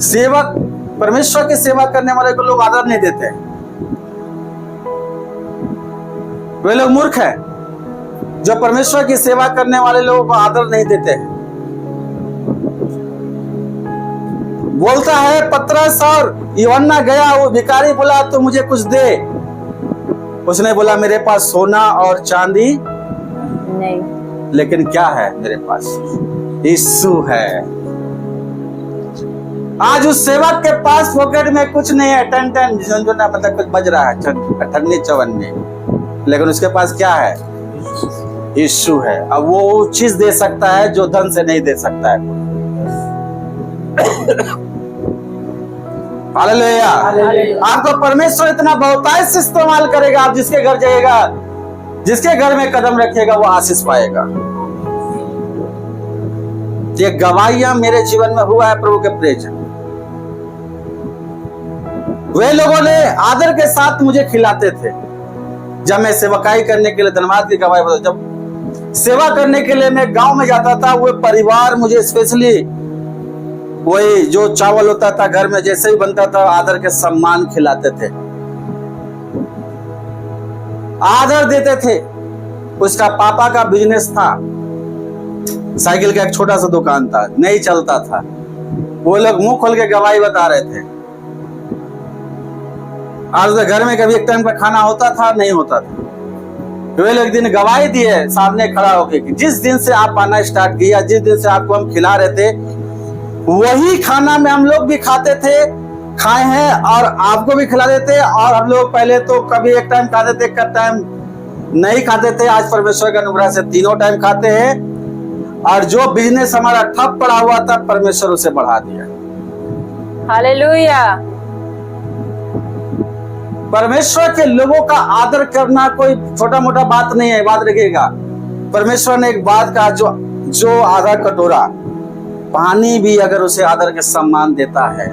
सेवक, परमेश्वर की सेवा करने वाले को लोग आदर नहीं देते। वे लोग मूर्ख हैं जो परमेश्वर की सेवा करने वाले लोगों को आदर नहीं देते। बोलता है पतरस और यूहन्ना गया, वो भिखारी बोला तो मुझे कुछ दे। उसने बोला मेरे पास सोना और चांदी
नहीं,
लेकिन क्या है मेरे पास? यीशु है। आज उस सेवक के पास पॉकेट में कुछ नहीं है, टन टन झुनझुना, मतलब कुछ बज रहा है, अठन्नी चवन्नी, लेकिन उसके पास क्या है? यीशु है। अब वो चीज दे सकता है जो धन से नहीं दे सकता है। हालेलुया। आपको परमेश्वर इतना बहुतायत से इस्तेमाल करेगा। आप जिसके घर जाइएगा, जिसके घर में कदम रखिएगा, वो आशीष पाएगा। ये गवाहियां मेरे जीवन में हुआ है प्रभु के प्रेज। वे लोगों ने आदर के साथ मुझे खिलाते थे जब मैं सेवकाई करने के लिए, धन्यवाद की गवाही बता, जब सेवा करने के लिए मैं गांव में जाता था, वो परिवार मुझे स्पेशली वही जो चावल होता था घर में जैसे ही बनता था, आदर के सम्मान खिलाते थे, आदर देते थे। उसका पापा का बिजनेस था, साइकिल का एक छोटा सा दुकान था, नहीं चलता था। वो लोग मुंह खोल के गवाही बता रहे थे। आज तो घर में कभी एक टाइम का खाना होता था, नहीं होता था। वे लोग एक दिन गवाही दिए सामने खड़ा होके कि जिस दिन से आप आना स्टार्ट किया, जिस दिन से आपको हम खिला रहे थे, वही खाना में हम लोग भी खाते थे, खाए हैं और आपको भी खिला देते। और हम लोग पहले तो कभी एक टाइम खाते थे, एक टाइम नहीं खाते थे। आज परमेश्वर के अनुग्रह से 3 टाइम खाते हैं। और जो बिजनेस हमारा ठप पड़ा हुआ था, परमेश्वर उसे बढ़ा दिया।
हालेलुया।
परमेश्वर के लोगों का आदर करना कोई छोटा मोटा बात नहीं है, बात रखिएगा। परमेश्वर ने एक बात कहा, जो आधा कटोरा पानी भी अगर उसे आदर के सम्मान देता है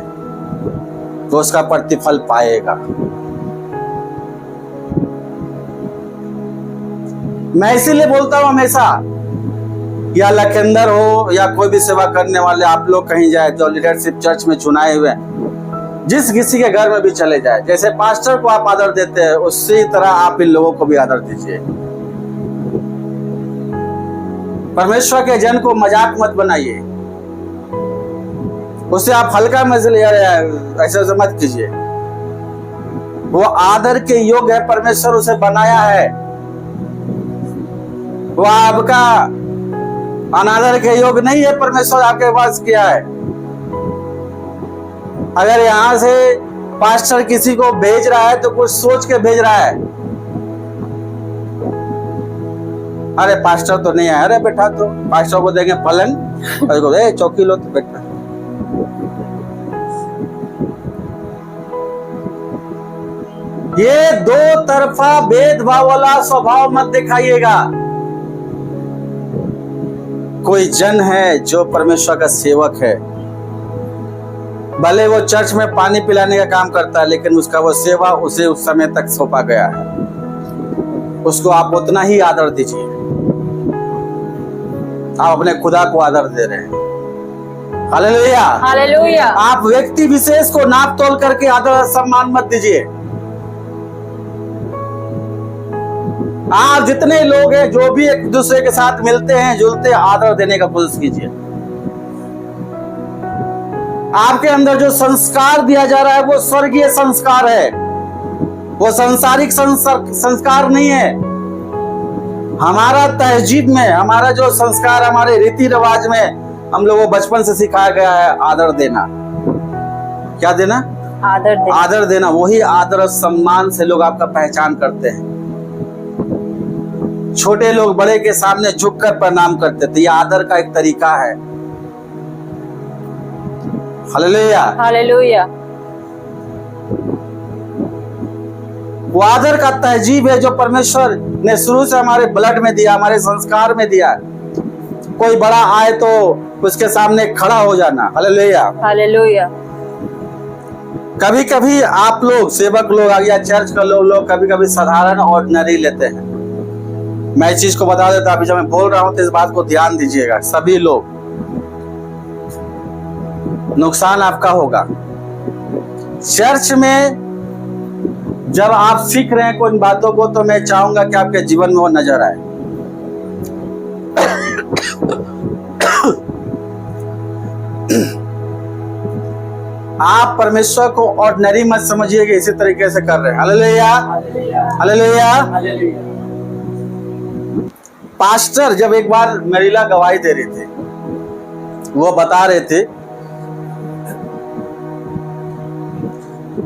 तो उसका प्रतिफल पाएगा। मैं इसीलिए बोलता हूं हमेशा, या लखेंदर हो या कोई भी सेवा करने वाले आप लोग कहीं जाए तो लीडरशिप चर्च में चुनाए हुए, जिस किसी के घर में भी चले जाए, जैसे पास्टर को आप आदर देते हैं उसी तरह आप इन लोगों को भी आदर दीजिए। परमेश्वर के जन को मजाक मत बनाइए, उसे आप हल्का मत ले, ऐसे मत कीजिए। वो आदर के योग्य है, परमेश्वर उसे बनाया है। वो आपका अनादर के योग्य नहीं है, परमेश्वर आपके पास किया है। अगर यहां से पास्टर किसी को भेज रहा है तो कुछ सोच के भेज रहा है। अरे पास्टर तो नहीं है, अरे बेटा तो पास्टर को देंगे पलंग, अरे चौकी लो तो बेटा। ये दो तरफा भेदभाव वाला स्वभाव मत दिखाइएगा। कोई जन है जो परमेश्वर का सेवक है, भले वो चर्च में पानी पिलाने का काम करता है, लेकिन उसका वो सेवा उसे उस समय तक सौंपा गया है, उसको आप उतना ही आदर दीजिए। आप अपने खुदा को आदर दे रहे हैं। Hallelujah,
hallelujah.
आप व्यक्ति विशेष को नाप तोल करके आदर सम्मान मत दीजिए। आप जितने लोग हैं जो भी एक दूसरे के साथ मिलते हैं जुलते हैं, आदर देने का कोशिश कीजिए। आपके अंदर जो संस्कार दिया जा रहा है वो स्वर्गीय संस्कार है, वो सांसारिक संस्कार नहीं है। हमारा तहजीब में, हमारा जो संस्कार, हमारे रीति रिवाज में हम लोगों को बचपन से सिखाया गया है आदर देना। क्या देना?
आदर देना।
आदर देना। वही आदर और सम्मान से लोग आपका पहचान करते हैं। छोटे लोग बड़े के सामने झुककर प्रणाम करते थे, यह आदर का एक तरीका है। Hallelujah,
hallelujah.
वो आदर का तहजीब है जो परमेश्वर ने शुरू से हमारे ब्लड में दिया, हमारे संस्कार में दिया। कोई बड़ा आए तो उसके सामने खड़ा हो जाना। Hallelujah,
hallelujah.
कभी कभी आप लोग सेवक लोग या चर्च का लोग कभी कभी साधारण ऑर्डिनरी लेते हैं। मैं इस चीज को बता देता, अभी जब मैं बोल रहा हूं तो इस बात को ध्यान दीजिएगा सभी लोग, नुकसान आपका होगा। चर्च में जब आप सीख रहे हैं कोई बातों को, तो मैं चाहूंगा कि आपके जीवन में वो नजर आए। आप परमेश्वर को ऑर्डिनरी मत समझिए कि इसी तरीके से कर रहे हैं। Hallelujah, hallelujah. पास्टर जब एक बार मेरीला गवाही दे रहे थे, वो बता रहे थे,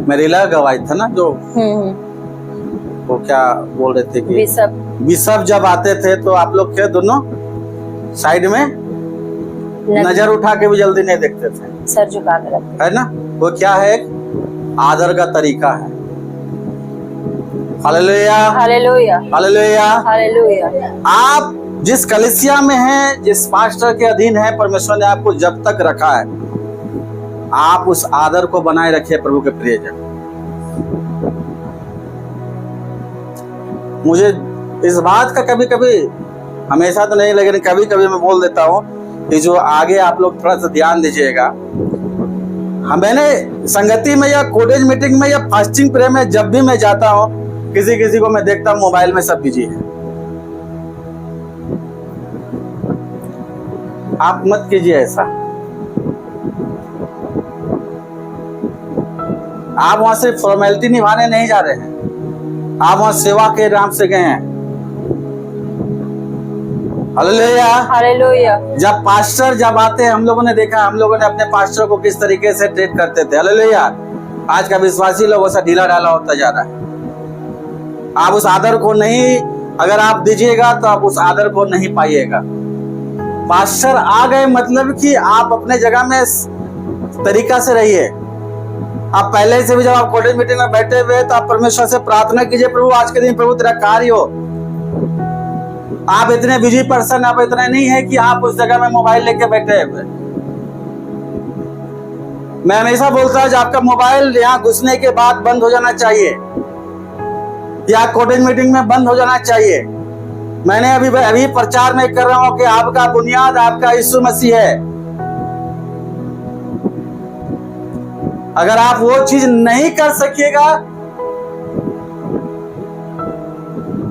मेरीला गवाही था ना जो, वो क्या बोल रहे थे कि बिशप जब आते थे तो आप लोग के दोनों साइड में नजर उठा के भी जल्दी नहीं देखते थे,
सर झुका के रखते,
है ना। वो क्या है? एक आदर का तरीका है। Hallelujah,
hallelujah,
hallelujah,
hallelujah.
आप जिस कलीसिया में हैं, जिस पास्टर के अधीन हैं, परमेश्वर ने आपको जब तक रखा है, आप उस आदर को बनाए रखिए प्रभु के प्रियजन। मुझे इस बात का कभी कभी, हमेशा तो नहीं लेकिन कभी कभी मैं बोल देता हूँ कि जो आगे आप लोग थोड़ा सा ध्यान दीजिएगा। मैंने संगति में या कॉलेज मीटिंग में या फास्टिंग प्रे में जब भी मैं जाता हूँ, किसी को मैं देखता हूँ मोबाइल में सब बिजी है। आप मत कीजिए ऐसा। आप वहां सिर्फ फॉर्मेलिटी निभाने नहीं जा रहे हैं, आप वहां सेवा के नाम से गए हैं। Hallelujah,
hallelujah.
जब पास्टर जब आते हैं, हम लोगों ने देखा, हम लोगों ने अपने पास्टर को किस तरीके से ट्रीट करते थे। हालेलुया। आज का विश्वासी लोग ऐसा ढीला ढाला होता जा रहा है। आप उस आदर को नहीं, अगर आप दीजिएगा तो आप उस आदर को नहीं पाइएगा। पास्टर आ गए मतलब कि आप अपने जगह में तरीका से रहिए। आप पहले से भी जब आप कॉलेज मीटिंग में बैठे हुए तो आप परमेश्वर से प्रार्थना कीजिए, प्रभु आज के दिन प्रभु तेरा कार्य हो। आप इतने बिजी पर्सन, आप इतने नहीं है कि आप उस जगह में मोबाइल लेके बैठे हुए। मैं हमेशा बोलता हूं, आपका मोबाइल यहाँ घुसने के बाद बंद हो जाना चाहिए या कॉटेज मीटिंग में बंद हो जाना चाहिए। मैंने अभी प्रचार में कर रहा हूं कि आपका बुनियाद आपका यीशु मसीह है। अगर आप वो चीज नहीं कर सकिएगा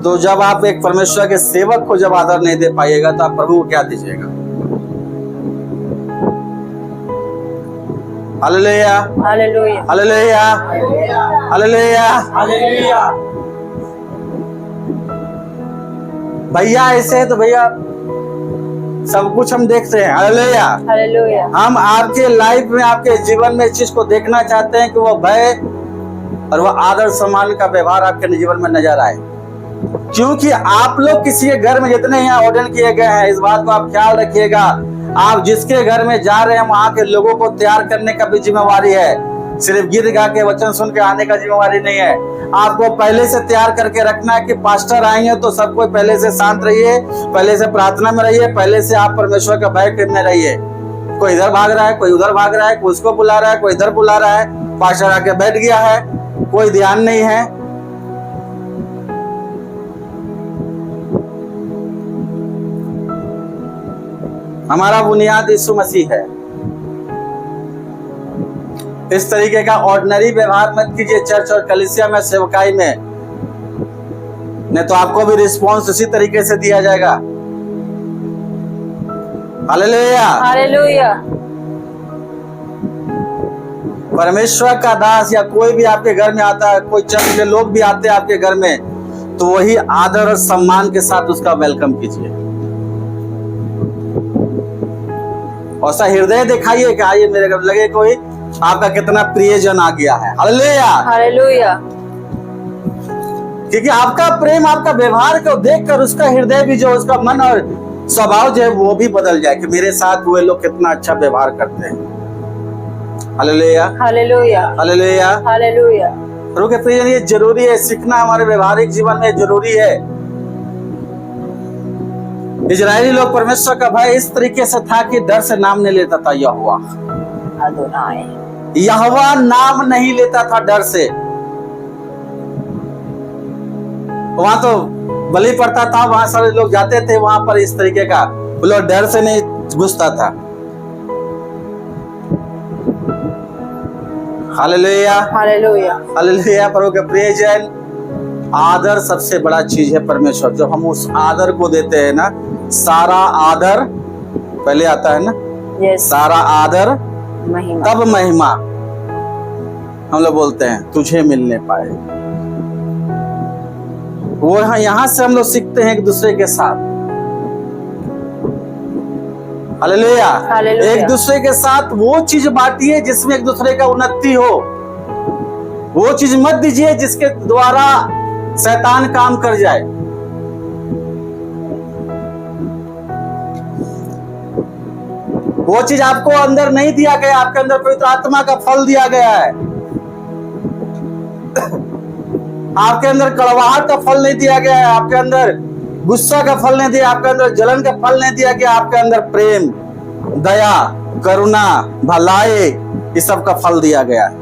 तो जब आप एक परमेश्वर के सेवक को जब आदर नहीं दे पाइएगा तो आप प्रभु को क्या दीजिएगा। Hallelujah,
hallelujah,
hallelujah, hallelujah.
Hallelujah.
भैया ऐसे है तो भैया सब कुछ हम देखते हैं। हालेलुया।
हालेलुया,
हम आपके लाइफ में, आपके जीवन में इस चीज को देखना चाहते हैं कि वो भय और वो आदर सम्मान का व्यवहार आपके जीवन में नजर आए। क्योंकि आप लोग किसी के घर में जितने यहाँ ऑर्डर किए गए हैं, इस बात को आप ख्याल रखिएगा, आप जिसके घर में जा रहे हैं वहां के लोगों को तैयार करने का भी जिम्मेवारी है। सिर्फ गीत गा के वचन सुन के आने का जिम्मेवारी नहीं है। आपको पहले से तैयार करके रखना है कि पास्टर आएंगे तो सब कोई पहले से शांत रहिए, पहले से प्रार्थना में रहिए, पहले से आप परमेश्वर का भय में रहिए। कोई इधर भाग रहा है, कोई उधर भाग रहा है, कोई उसको बुला रहा है, कोई इधर बुला रहा है, पास्टर आके बैठ गया है, कोई ध्यान नहीं है। हमारा बुनियाद यीशु मसीह है। इस तरीके का ऑर्डिनरी व्यवहार मत कीजिए चर्च और कलीसिया में, सेवकाई में, नहीं तो आपको भी रिस्पॉन्स उसी तरीके से दिया जाएगा। Hallelujah,
hallelujah.
परमेश्वर का दास या कोई भी आपके घर में आता है, कोई चर्च के लोग भी आते हैं आपके घर में, तो वही आदर और सम्मान के साथ उसका वेलकम कीजिए। और सा हृदय दिखाइए कि आइए मेरे घर लगे कोई आपका कितना प्रियजन आ गया है। Hallelujah,
hallelujah.
क्योंकि आपका प्रेम, आपका व्यवहार को देखकर उसका हृदय भी, जो उसका मन और स्वभाव जो है वो भी बदल जाए कि मेरे साथ हुए लोग कितना अच्छा व्यवहार करते हैं। Hallelujah,
hallelujah,
hallelujah.
हालेलुया।
प्रभु के प्रियजन, ये जरूरी है, सीखना हमारे व्यवहारिक जीवन में जरूरी है। इजरायली लोग परमेश्वर का भय इस तरीके से था कि डर से नाम नहीं लेता था यहोवा। यहोवा नाम नहीं लेता था डर से। वहां तो बलि पड़ता था, वहां सारे लोग जाते थे, वहां पर इस तरीके का वो लोग डर से नहीं घुसता था। Hallelujah,
hallelujah,
hallelujah. प्रभु के प्रियजन, आदर सबसे बड़ा चीज है परमेश्वर। जब हम उस आदर को देते हैं ना, सारा आदर पहले आता है ना,
यस,
सारा आदर
महिमा,
तब महिमा हम लोग बोलते हैं तुझे मिलने पाए। वो यहाँ से हम लोग सीखते हैं एक दूसरे के साथ। Hallelujah,
hallelujah.
एक दूसरे के साथ वो चीज बांटिए जिसमें एक दूसरे का उन्नति हो। वो चीज मत दीजिए जिसके द्वारा शैतान काम कर जाए। वो चीज आपको अंदर नहीं दिया गया, आपके अंदर पवित्र आत्मा का फल दिया गया है। आपके अंदर कड़वाहट का फल नहीं दिया गया है, आपके अंदर गुस्सा का फल नहीं दिया, आपके अंदर जलन का फल नहीं दिया गया, आपके अंदर प्रेम, दया, करुणा, भलाई, इस सब का फल दिया गया है।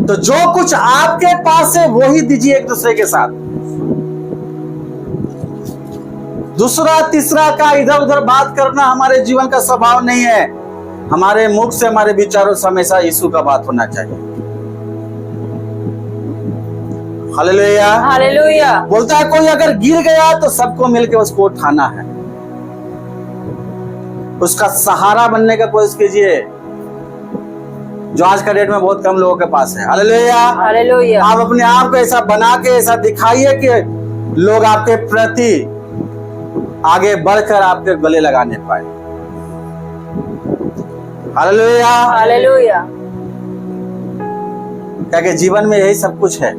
तो जो कुछ आपके पास है वही दीजिए एक दूसरे के साथ। दूसरा तीसरा का इधर उधर बात करना हमारे जीवन का स्वभाव नहीं है। हमारे मुख से, हमारे विचारों से हमेशा यीशु का बात होना चाहिए। Hallelujah,
hallelujah.
बोलता है कोई अगर गिर गया तो सबको मिलकर उसको उठाना है, उसका सहारा बनने का कोशिश कीजिए, जो आज का डेट में बहुत कम लोगों के पास है। Hallelujah,
hallelujah.
आप अपने आप को ऐसा बना के ऐसा दिखाइए कि लोग आपके प्रति आगे बढ़कर आपके गले लगाने पाए। Hallelujah,
hallelujah.
क्या कि जीवन में यही सब कुछ है।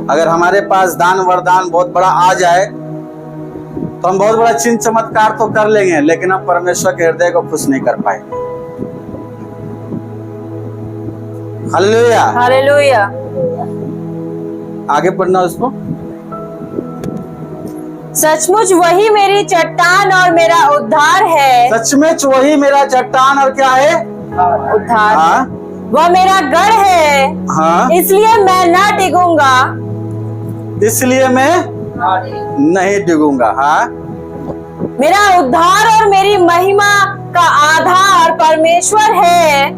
अगर हमारे पास दान वरदान बहुत बड़ा आ जाए तो हम बहुत बड़ा चिन्ह चमत्कार तो कर लेंगे, लेकिन हम परमेश्वर के हृदय को खुश नहीं कर पाएंगे। Hallelujah,
hallelujah.
आगे पढ़ना उसको।
सचमुच वही मेरी चट्टान और मेरा उद्धार है।
सचमुच वही मेरा चट्टान और क्या है?
उद्धार।
हाँ
वह मेरा गढ़ है,
हाँ,
इसलिए मैं न डिगूंगा।
इसलिए मैं नहीं डिगूंगा। हाँ,
मेरा उद्धार और मेरी महिमा का आधार परमेश्वर है।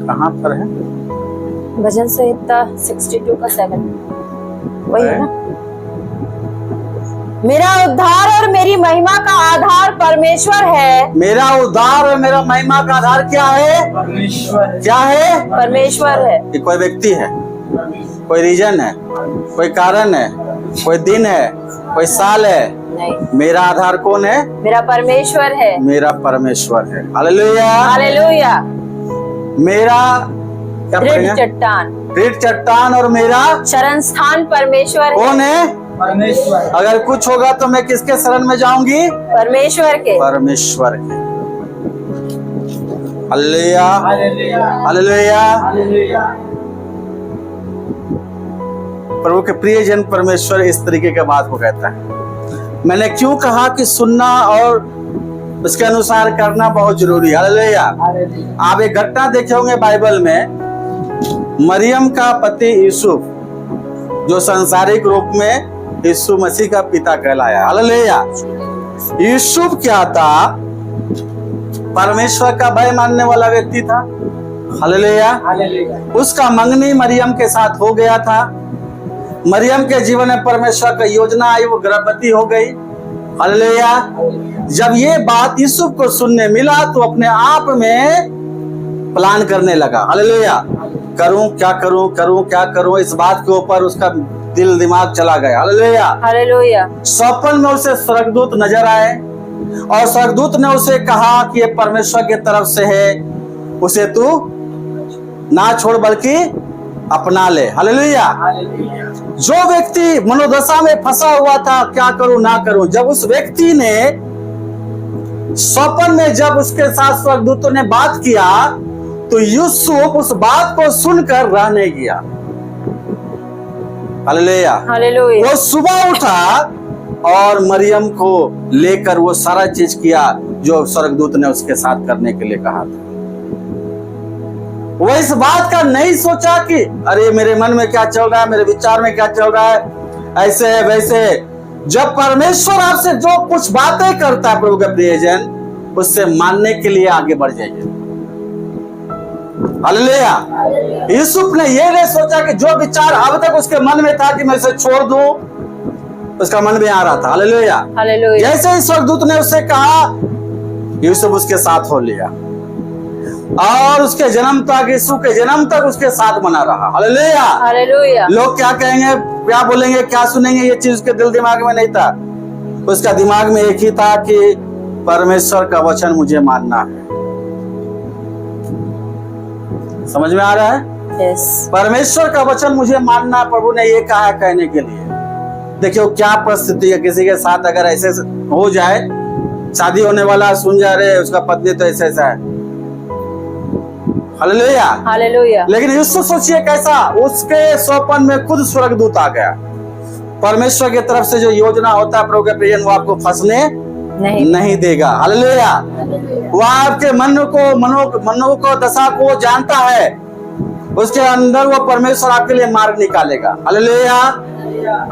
कहाँ पर है?
भजन संहिता 62 का 7 वही है ना। मेरा उद्धार और मेरी महिमा का आधार परमेश्वर है।
मेरा उद्धार और मेरा महिमा का आधार क्या है?
परमेश्वर
क्या है?
परमेश्वर है।
ये कोई व्यक्ति है, कोई रीजन है, कोई कारण है, कोई दिन है, कोई साल है?
नहीं,
मेरा आधार कौन है?
मेरा परमेश्वर है।
मेरा परमेश्वर है। हालेलुया।
हालेलुया।
मेरा क्या
दृढ़
पढ़ेंगे?
चट्टान,
दृढ़ चट्टान और मेरा
शरण स्थान परमेश्वर है।
कौन है?
परमेश्वर
अगर कुछ होगा तो मैं किसके शरण में जाऊंगी?
परमेश्वर के।
परमेश्वर के। Hallelujah,
hallelujah
hallelujah.
हालेलुया।
प्रभु के प्रियजन, परमेश्वर इस तरीके के बात को कहता है। मैंने क्यों कहा कि सुनना और उसके अनुसार करना बहुत जरूरी है। हालेलुया।
हालेलुया
आप एक घटना देखे होंगे बाइबल में, मरियम का पति यूसुफ, जो सांसारिक रूप में यीशु मसीह का पिता कहलाया। हालेलुया। यूसुफ क्या था? परमेश्वर का भय मानने वाला व्यक्ति था। हालेलुया।
हालेलुया।
उसका मंगनी मरियम के साथ हो गया था। मरियम के जीवन में परमेश्वर का योजना आई, वो गर्भवती हो गई। हालेलुया। जब ये बात यूसुफ को सुनने मिला तो अपने आप में प्लान करने लगा। हालेलुया। करूं क्या करूं, करूं क्या करूं, इस बात के ऊपर उसका दिल दिमाग चला गया। हालेलुया।
हालेलुया।
स्वप्न में उसे स्वर्गदूत नजर आए और स्वर्गदूत ने उसे कहा कि ये परमेश्वर की तरफ से है, उसे तू ना छोड़ बल्कि अपना ले। हालेलुया।
हालेलुया।
जो व्यक्ति मनोदशा में फंसा हुआ था, क्या करूं ना करूं, जब उस व्यक्ति ने स्वप्न में जब उसके साथ स्वर्गदूतों ने बात किया तो यूसुफ उस बात को सुनकर रह नहीं गया। हालेलुया।
हालेलुया।
वो सुबह उठा और मरियम को लेकर वो सारा चीज किया जो स्वर्गदूत ने उसके साथ करने के लिए कहा था। वो इस बात का नहीं सोचा कि अरे मेरे मन में क्या चल रहा है, मेरे विचार में क्या चल रहा है, ऐसे है वैसे है। जब परमेश्वर आपसे जो कुछ बातें करता है प्रभु के प्रियजन, उससे मानने के लिए आगे बढ़ जाइए। हालेलुया। यूसुफ ने ये नहीं सोचा कि जो विचार अब तक उसके मन में था कि मैं इसे छोड़ दूं, उसका मन में आ रहा था। हालेलुया।
हालेलुया।
जैसे ही स्वर्गदूत ने उससे कहा, यूसुफ उसके साथ हो लिया और उसके जन्म तक, यीशु के जन्म तक उसके साथ बना रहा। हालेलुया।
हालेलुया।
लोग क्या कहेंगे, क्या बोलेंगे, क्या सुनेंगे, ये चीज उसके दिल दिमाग में नहीं था। उसका दिमाग में एक ही था कि परमेश्वर का वचन मुझे मानना है। समझ में आ रहा है?
यस।
परमेश्वर का वचन मुझे मानना, प्रभु ने ये कहा है कहने के लिए। देखियो क्या परिस्थिति है, किसी के साथ अगर ऐसे हो जाए, शादी होने वाला सुन जा रहे उसका पत्नी तो ऐसा ऐसा है। हालेलुया।
हालेलुया।
लेकिन यूसुफ सोचिए कैसा, उसके स्वप्न में खुद स्वर्गदूत आ गया। परमेश्वर की तरफ से जो योजना होता है प्रभु के प्रियजन, वो आपको फंसने नहीं देगा। हालेलुया। वो आपके मनो को दशा को जानता है, उसके अंदर वो परमेश्वर आपके लिए मार्ग निकालेगा। हालेलुया।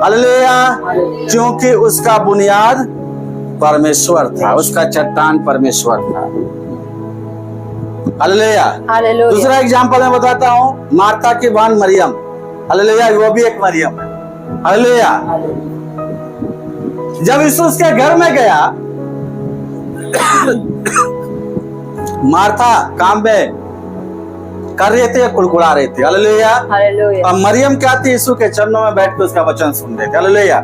हालेलुया। क्योंकि उसका बुनियाद परमेश्वर था, उसका चट्टान परमेश्वर था। हालेलुया।
हालेलुया।
दूसरा एग्जांपल मैं बताता हूँ, मार्था की बहन मरियम। हालेलुया। वो भी एक मरियम है। हालेलुया। जब यीशु उसके घर में गया, मार्था काम में कर रहे थे, कुड़कुड़ा रहे थे। हालेलुया।
हालेलुया।
और मरियम क्या थी, यीशु के चरणों में बैठ के उसका वचन सुन रहे थे। हालेलुया।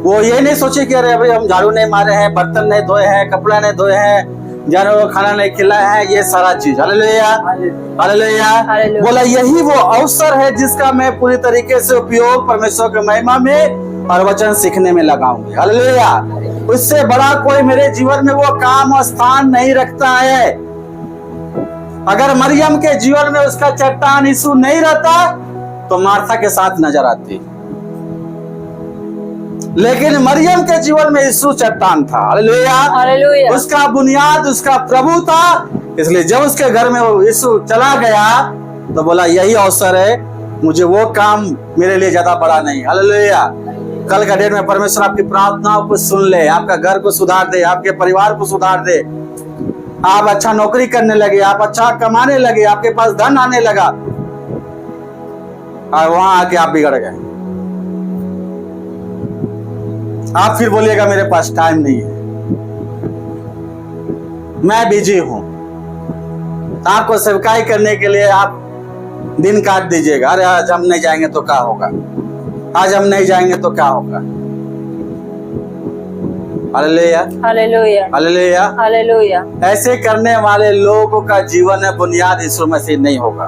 वो ये नहीं सोचे कि अरे अभी हम झाड़ू नहीं मारे हैं, बर्तन नहीं धोए हैं, कपड़ा नहीं धोए हैं, जानवरों को खाना नहीं खिलाया है, ये सारा चीज। हालेलुया। हालेलुया।
हालेलुया।
बोला यही वो अवसर है जिसका मैं पूरी तरीके से उपयोग परमेश्वर की महिमा में और वचन सीखने में लगाऊंगी। हालेलुया। उससे बड़ा कोई मेरे जीवन में वो काम और स्थान नहीं रखता है। अगर मरियम के जीवन में उसका चट्टान यीशु नहीं रहता तो मार्था के साथ नजर आती। लेकिन मरियम के जीवन में यीशु चट्टान था। हालेलुया।
हालेलुया।
उसका बुनियाद उसका प्रभु था। इसलिए जब उसके घर में वो यीशु चला गया तो बोला यही अवसर है, मुझे वो काम मेरे लिए ज्यादा बड़ा नहीं। हालेलुया। कल का डेट में परमेश्वर आपकी प्रार्थनाओं को सुन ले, आपका घर को सुधार दे, आपके परिवार को सुधार दे, आप अच्छा नौकरी करने लगे, आप अच्छा कमाने लगे, आपके पास धन आने लगा, और वहां आके आप बिगड़ गए। आप फिर बोलिएगा मेरे पास टाइम नहीं है, मैं बिजी हूं। आपको सेवकाई करने के लिए आप दिन काट दीजिएगा, अरे आज हम नहीं जाएंगे तो क्या होगा, आज हम नहीं जाएंगे तो क्या होगा। हालेलुया।
हालेलुया।
हालेलुया।
हालेलुया।
ऐसे करने वाले लोगों का जीवन है बुनियाद यीशु मसीह नहीं होगा।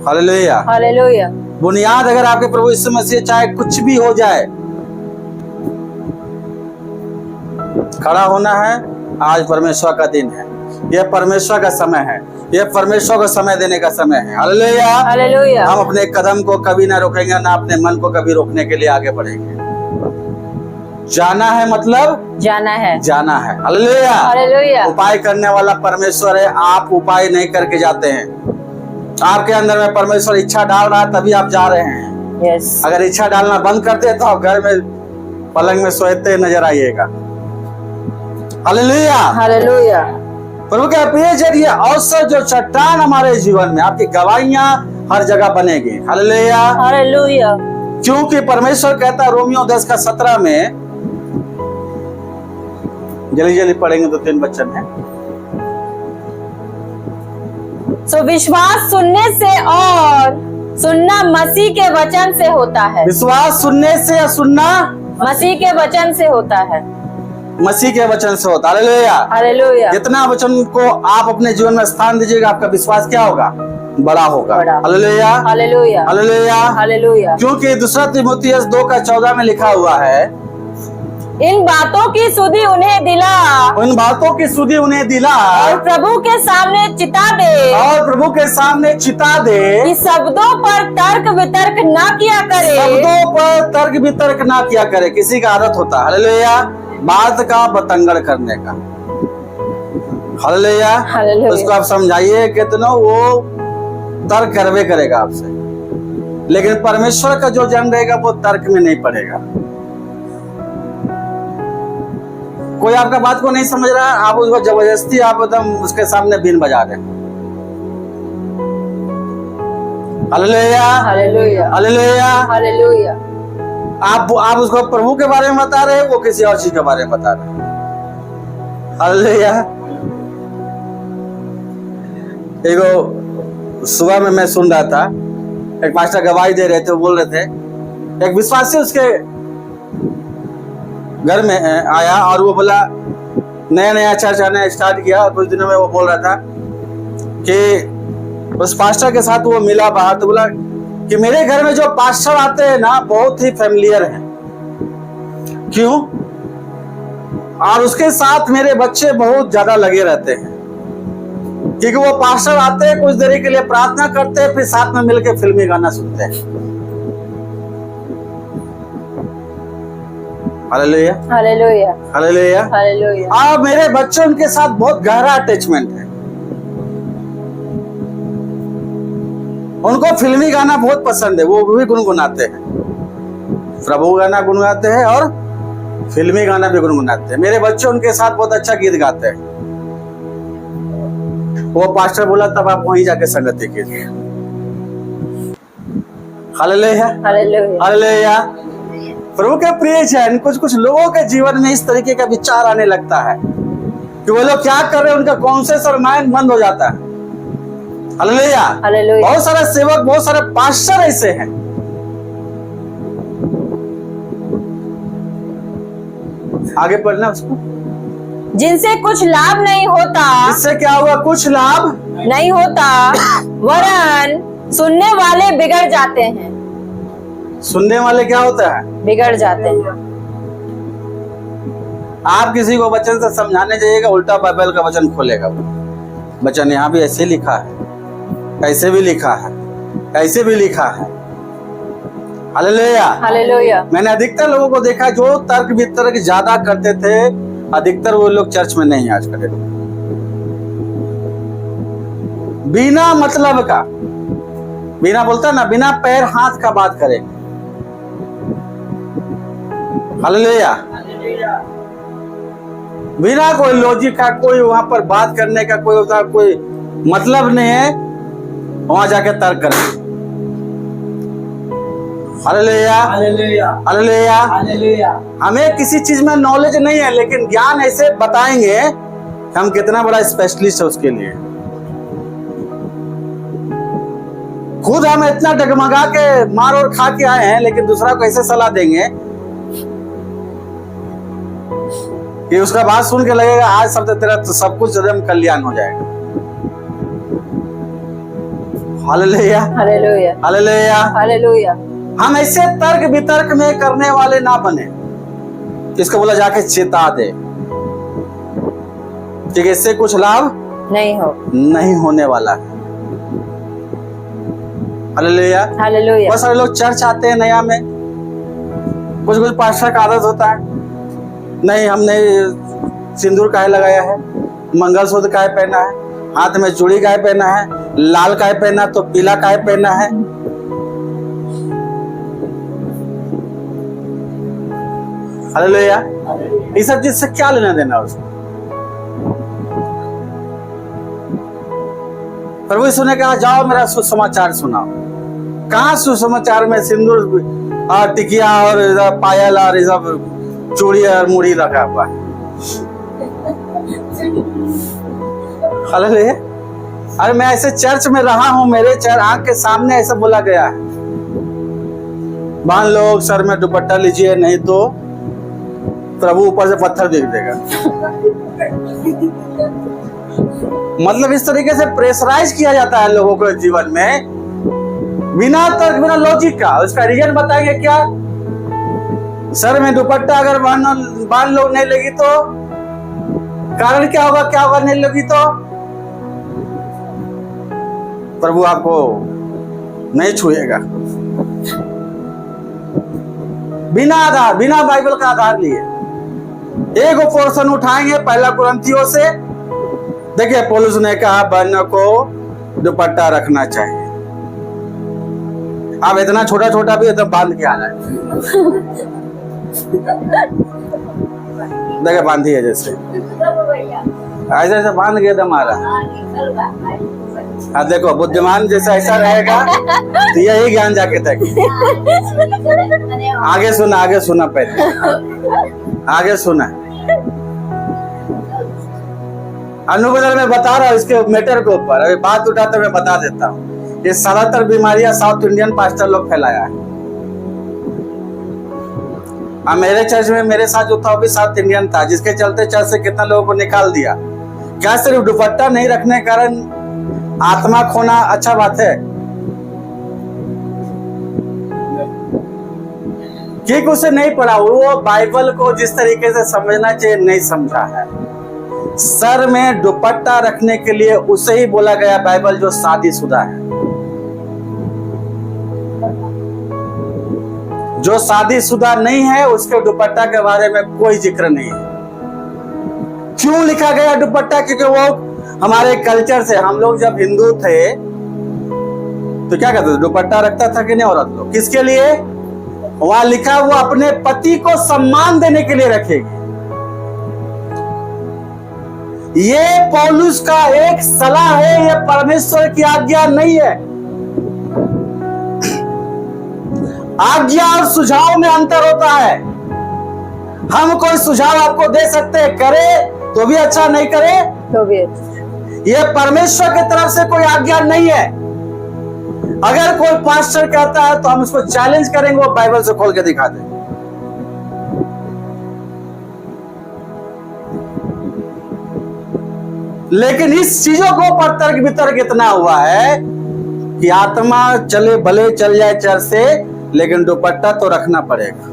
हालेलुया।
हालेलुया।
बुनियाद अगर आपके प्रभु यीशु मसीह, चाहे कुछ भी हो जाए, खड़ा होना है। आज परमेश्वर का दिन है, यह परमेश्वर का समय है, यह परमेश्वर को समय देने का समय है। हालेलुया।
हालेलुया।
हम अपने कदम को कभी ना रोकेंगे, ना अपने मन को कभी रोकने के लिए आगे बढ़ेंगे। जाना है मतलब
जाना है।
जाना है। हालेलुया।
हालेलुया।
उपाय करने वाला परमेश्वर है, आप उपाय नहीं करके जाते हैं। आपके अंदर में परमेश्वर इच्छा डाल रहा है तभी आप जा रहे हैं।
यस।
अगर इच्छा डालना बंद करते तो आप घर में पलंग में सोते नजर आइएगा। हालेलुया।
हालेलुया।
प्रभु के प्रिय जन, ये अवसर जो चट्टान हमारे जीवन में, आपकी गवाहियां हर जगह बनेगी। हालेलुया।
हालेलुया।
क्योंकि परमेश्वर कहता है रोमियो 10:17 में, जल्दी जल्दी पढ़ेंगे तो 3 वचन है।
सो विश्वास सुनने से और सुनना मसीह के वचन से होता है।
विश्वास सुनने से या सुनना
मसीह के वचन से होता है।
मसीह के वचन से होता है। हालेलुया।
हालेलुया।
जितना वचन को आप अपने जीवन में स्थान दीजिएगा, आपका विश्वास क्या होगा? बड़ा होगा।
बड़ा।
हालेलुया।
हालेलुया।
हालेलुया।
हालेलुया।
क्योंकि 2 तीमुथियुस 2:14 में लिखा हुआ है,
इन बातों की सुधि उन्हें दिला
उन बातों की सुधि उन्हें दिला
और प्रभु के सामने चिता दे,
और प्रभु के सामने चिता दे
कि शब्दों पर तर्क वितर्क ना किया करे।
शब्दों पर तर्क वितर्क ना किया करे। किसी का आदत होता है हालेलुया बात का बतंगड़ करने का। हालेलुया।
हालेलुया।
उसको आप समझाइए कितना, वो तर्क करवे करेगा आपसे, लेकिन परमेश्वर का जो जन रहेगा वो तर्क में नहीं पड़ेगा। कोई आपका बात को नहीं समझ रहा है, आप उसको जबरदस्ती आप एकदम उसके सामने बीन बजा रहे हैं। हालेलुया।
हालेलुया।
हालेलुया।
हालेलुया।
आप उसको प्रभु के बारे में बता रहे हैं, वो किसी और चीज के बारे में बता रहे हैं। हालेलुया। एगो सुबह में मैं सुन रहा था, एक पास्टर गवाही दे रहे थे, वो बोल रहे थे एक विश्वासी उसके घर में आया और वो बोला नया नया चर्च आना स्टार्ट किया। कुछ दिनों में वो बोल रहा था कि उस पास्टर के साथ वो मिला बाहर, तो बोला कि मेरे घर में जो पास्टर आते हैं ना बहुत ही फैमिलियर हैं। क्यों? और उसके साथ मेरे बच्चे बहुत ज्यादा लगे रहते हैं, क्योंकि वो पास्टर आते हैं, कुछ देरी के लिए प्रार्थना करते हैं, फिर साथ में मिलकर फिल्मी गाना सुनते हैं। हालेलुया।
हालेलुया।
हालेलुया।
हालेलुया।
और मेरे बच्चे उनके साथ बहुत गहरा अटैचमेंट है। उनको फिल्मी गाना बहुत पसंद है, वो भी गुनगुनाते हैं, प्रभु गाना गुनगुनाते हैं और फिल्मी गाना भी गुनगुनाते हैं। मेरे बच्चे उनके साथ बहुत अच्छा गीत गाते हैं। वो पास्टर बोला तब आप वहीं जाके संगति कीजिए। हालेलुया।
हालेलुया।
हालेलुया। प्रभु के प्रिय जन, कुछ कुछ लोगों के जीवन में इस तरीके का विचार आने लगता है कि वो लोग क्या कर रहे हैं, उनका कॉन्शियस और माइंड बंद हो जाता है। हालेलुया।
हालेलुया।
बहुत सारे सेवक, बहुत सारे पास्टर ऐसे हैं। आगे पढ़ना उसको।
जिनसे कुछ लाभ नहीं होता,
इससे क्या हुआ? कुछ लाभ
नहीं होता, वरन सुनने वाले बिगड़ जाते हैं।
सुनने वाले क्या होता है?
बिगड़ जाते हैं।
आप किसी को वचन से समझाने जाइएगा, उल्टा बाइबल का वचन खोलेगा। वचन यहाँ भी ऐसे लिखा है, ऐसे भी लिखा है, ऐसे भी लिखा है। हालेलुया।
हालेलुया।
मैंने अधिकतर लोगों को देखा जो तर्क वितर्क ज्यादा करते थे, अधिकतर वो लोग चर्च में नहीं आज खड़े। बिना मतलब का, बिना बोलता ना, बिना पैर हाथ का बात करे। हालेलुया। बिना कोई लॉजिक का, कोई वहां पर बात करने का कोई होता कोई मतलब नहीं है, वहां जाके तर्क करें। हालेलुया।
हालेलुया।
हालेलुया।
हालेलुया।
हमें किसी चीज में नॉलेज नहीं है, लेकिन ज्ञान ऐसे बताएंगे हम कितना बड़ा स्पेशलिस्ट है उसके लिए। खुद हम इतना डगमगा के मार और खा के आए हैं, लेकिन दूसरा को ऐसे सलाह देंगे कि उसका बात सुन के लगेगा आज सब तेरा तो सब कुछ एकदम कल्याण हो जाएगा। हालेलुया।
हालेलुया।
हालेलुया।
हालेलुया।
हम ऐसे तर्क वितर्क में करने वाले ना बने, इसको बोला जाके चेता दे कि इससे कुछ लाभ नहीं होने वाला है। हालेलुया।
हालेलुया।
बहुत सारे लोग चर्च आते हैं नया में, कुछ पास्टर का आदत होता है, नहीं हमने सिंदूर काहे लगाया है, मंगलसूत्र काहे पहना है, हाथ में चूड़ी काहे पहना है, लाल काहे पहना तो पीला काहे पहना है। हालेलुया। इस सब चीज से क्या लेना देना उसको। प्रभु यीशु ने कहा जाओ मेरा सुसमाचार सुनाओ। कहाँ सुसमाचार में सिंदूर और टिकिया और पायल और सब चूड़ी और मुड़ी रखा हुआ है। हालेलुया। अरे मैं ऐसे चर्च में रहा हूं, मेरे आंख के सामने ऐसा बोला गया है, बांध लो सर में दुपट्टा लीजिए, नहीं तो प्रभु ऊपर से पत्थर देख देगा। मतलब इस तरीके से प्रेशराइज किया जाता है लोगों को जीवन में, बिना तर्क बिना लॉजिक का। उसका रीजन बताएंगे क्या, सर में दुपट्टा अगर बांध लो नहीं लगी तो कारण क्या होगा नहीं लगी तो प्रभु आपको नहीं छुएगा। बिना आधार, बिना बाइबल का आधार लिए एक पोर्शन उठाएंगे पहला कुरिन्थियों से। देखिए पौलुस ने कहा बहन को दुपट्टा रखना चाहिए। अब इतना छोटा छोटा भी एकदम बांध के आना है। देखिए बांधी है जैसे ऐसे ऐसे बांध के एकदम आ रहा। हाँ देखो बुद्धिमान जैसा ऐसा रहेगा तो यही ज्ञान जाके तक। आगे सुना पहले आगे सुना। अनुबदल में बता रहा हूँ इसके मैटर के ऊपर, अभी बात उठाते मैं बता देता हूँ। ये ज्यादातर बीमारियां साउथ इंडियन पास्टर लोग फैलाया है। अब मेरे चर्च में मेरे साथ जो था वो भी साउथ इंडियन था, जिसके चलते चर्च से कितना लोगों को निकाल दिया। क्या सिर्फ दुपट्टा नहीं रखने के कारण आत्मा खोना अच्छा बात है? ठीक उसे नहीं पढ़ा, वो बाइबल को जिस तरीके से समझना चाहिए नहीं समझा है। सर में दुपट्टा रखने के लिए उसे ही बोला गया बाइबल जो शादीशुदा है। जो शादीशुदा नहीं है उसके दुपट्टा के बारे में कोई जिक्र नहीं है। क्यों लिखा गया दुपट्टा? क्योंकि वो हमारे कल्चर से, हम लोग जब हिंदू थे तो क्या कहते थे, दुपट्टा रखता था कि नहीं औरत लोग? किसके लिए? वहां लिखा वो अपने पति को सम्मान देने के लिए रखेगी। ये पौलुस का एक सलाह है, ये परमेश्वर की आज्ञा नहीं है। आज्ञा और सुझाव में अंतर होता है। हम कोई सुझाव आपको दे सकते हैं, करे तो भी अच्छा, नहीं करे
तो भी अच्छा।
ये परमेश्वर की तरफ से कोई आज्ञा नहीं है। अगर कोई पास्टर कहता है तो हम उसको चैलेंज करेंगे, वो बाइबल से खोल के दिखा दे। लेकिन इस चीजों को पर तर्क वितर्क इतना हुआ है कि आत्मा चले भले चल जाए चर्च से, लेकिन दुपट्टा तो रखना पड़ेगा।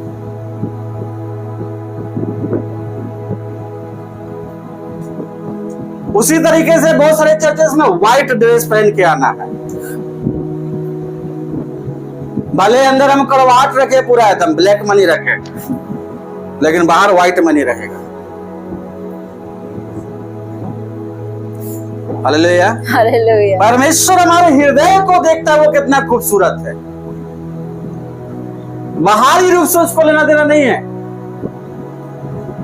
उसी तरीके से बहुत सारे चर्चेस में व्हाइट ड्रेस पहन के आना है। भले अंदर हम कड़वाहट रखे पूरा एकदम ब्लैक मनी रखे, लेकिन बाहर व्हाइट मनी रहेगा। हालेलुया।
हालेलुया।
परमेश्वर हमारे हृदय को देखता है, वो कितना खूबसूरत है। बाहरी रूप से उसको लेना देना नहीं है।